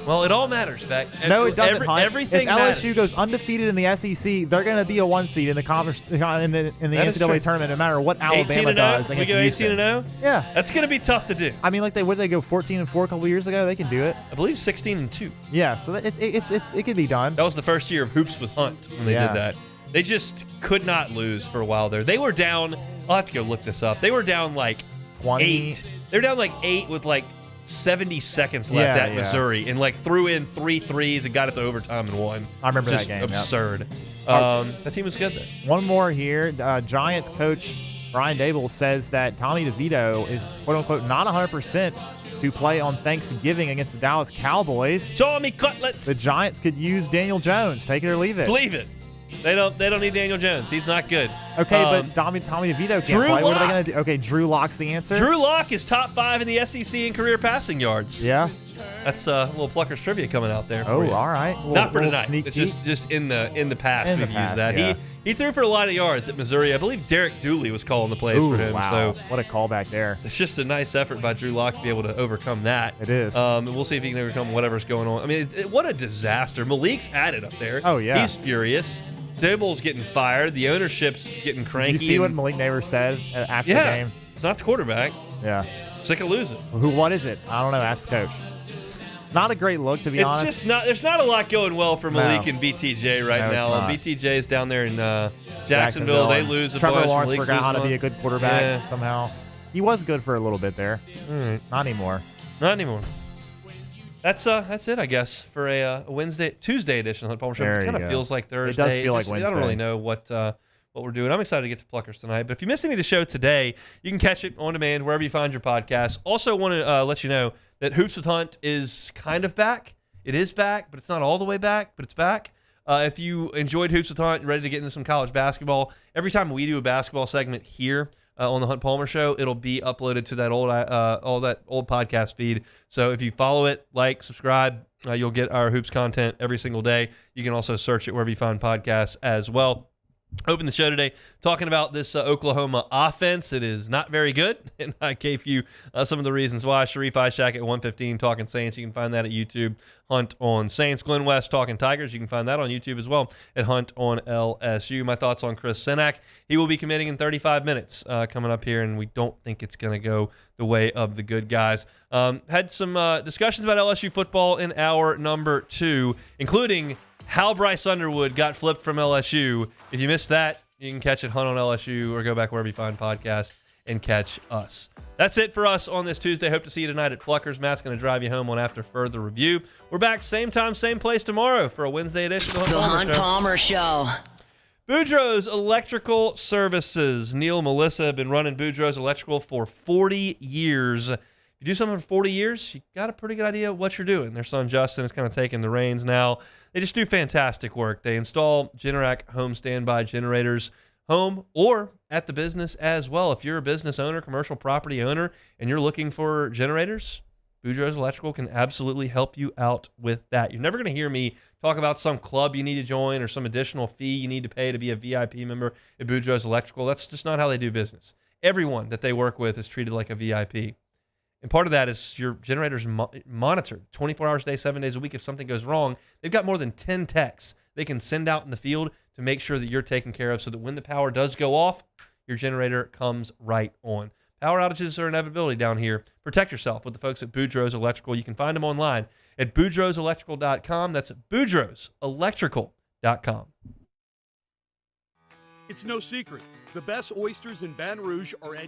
Well, it all matters, Beck. No, it doesn't. Everything if LSU matters. goes undefeated in the SEC, they're going to be a 1 seed in the conference in the NCAA tournament, no matter what Alabama does against Houston. We go 18-0. Yeah, that's going to be tough to do. I mean, what did they go 14-4 a couple years ago? They can do it. I believe 16-2. Yeah, so it can be done. That was the first year of Hoops with Hunt when they did that. They just could not lose for a while there. They were down. I'll have to go look this up. They were down 20. 8. They were down 8 with 70 seconds left at Missouri and threw in 3 threes and got it to overtime and won. I remember just that game. Absurd. That team was good there. One more here. Giants coach Brian Dable says that Tommy DeVito is quote unquote not 100% to play on Thanksgiving against the Dallas Cowboys. Tommy Cutlets. The Giants could use Daniel Jones. Take it or leave it. Leave it. They don't need Daniel Jones. He's not good. Okay, but Tommy DeVito can't play. What are they going to do? Okay, Drew Lock's the answer. Drew Lock is top 5 in the SEC in career passing yards. Yeah. That's a little Pluckers trivia coming out there. Oh, all right. Not for tonight. It's just in the past we've used that. Yeah. He threw for a lot of yards at Missouri. I believe Derek Dooley was calling the plays for him. Wow. So what a callback there. It's just a nice effort by Drew Lock to be able to overcome that. It is. We'll see if he can overcome whatever's going on. I mean, what a disaster. Malik's at it up there. Oh, yeah. He's furious. Daboll's getting fired. The ownership's getting cranky. Did you see what Malik Neighbors said after the game? It's not the quarterback. Yeah. Sick of losing. What is it? I don't know. Ask the coach. Not a great look, to be honest. It's just not. There's not a lot going well for Malik and BTJ right now. BTJ is down there in Jacksonville. They lose a bunch. Trevor Lawrence forgot how to be a good quarterback somehow. He was good for a little bit there. Not anymore. Not anymore. That's it, I guess, for a Tuesday edition of the Palmer Show. It kind of feels like Thursday. It does feel like Wednesday. I don't really know what we're doing. I'm excited to get to Pluckers tonight. But if you missed any of the show today, you can catch it on demand wherever you find your podcast. Also want to let you know that Hoops with Hunt is kind of back. It is back, but it's not all the way back, but it's back. If you enjoyed Hoops with Hunt, you're ready to get into some college basketball, every time we do a basketball segment here on the Hunt Palmer Show, it'll be uploaded to that old podcast feed. So if you follow it, like, subscribe, you'll get our Hoops content every single day. You can also search it wherever you find podcasts as well. Open the show today talking about this Oklahoma offense. It is not very good, and I gave you some of the reasons why. Sharief Ishaq at 1:15 talking Saints. You can find that at YouTube. Hunt on Saints. Glenn West talking Tigers. You can find that on YouTube as well at Hunt on LSU. My thoughts on Chris Senak. He will be committing in 35 minutes coming up here, and we don't think it's going to go the way of the good guys. Had some discussions about LSU football in hour number 2, including how Bryce Underwood got flipped from LSU. If you missed that, you can catch it Hunt on LSU or go back wherever you find podcasts and catch us. That's it for us on this Tuesday. Hope to see you tonight at Pluckers. Matt's going to drive you home on After Further Review. We're back same time, same place tomorrow for a Wednesday edition of The Hunt Palmer Show. Boudreaux's Electrical Services. Neil and Melissa have been running Boudreaux's Electrical for 40 years. If you do something for 40 years, you got a pretty good idea of what you're doing. Their son Justin is kind of taking the reins now. They just do fantastic work. They install Generac home standby generators, home or at the business as well. If you're a business owner, commercial property owner, and you're looking for generators, Boudreaux's Electrical can absolutely help you out with that. You're never going to hear me talk about some club you need to join or some additional fee you need to pay to be a VIP member at Boudreaux's Electrical. That's just not how they do business. Everyone that they work with is treated like a VIP. And part of that is your generator's monitored 24 hours a day, 7 days a week. If something goes wrong, they've got more than 10 techs they can send out in the field to make sure that you're taken care of so that when the power does go off, your generator comes right on. Power outages are an inevitability down here. Protect yourself with the folks at Boudreaux's Electrical. You can find them online at boudreauxelectrical.com. That's boudreauxelectrical.com. It's no secret. The best oysters in Baton Rouge are at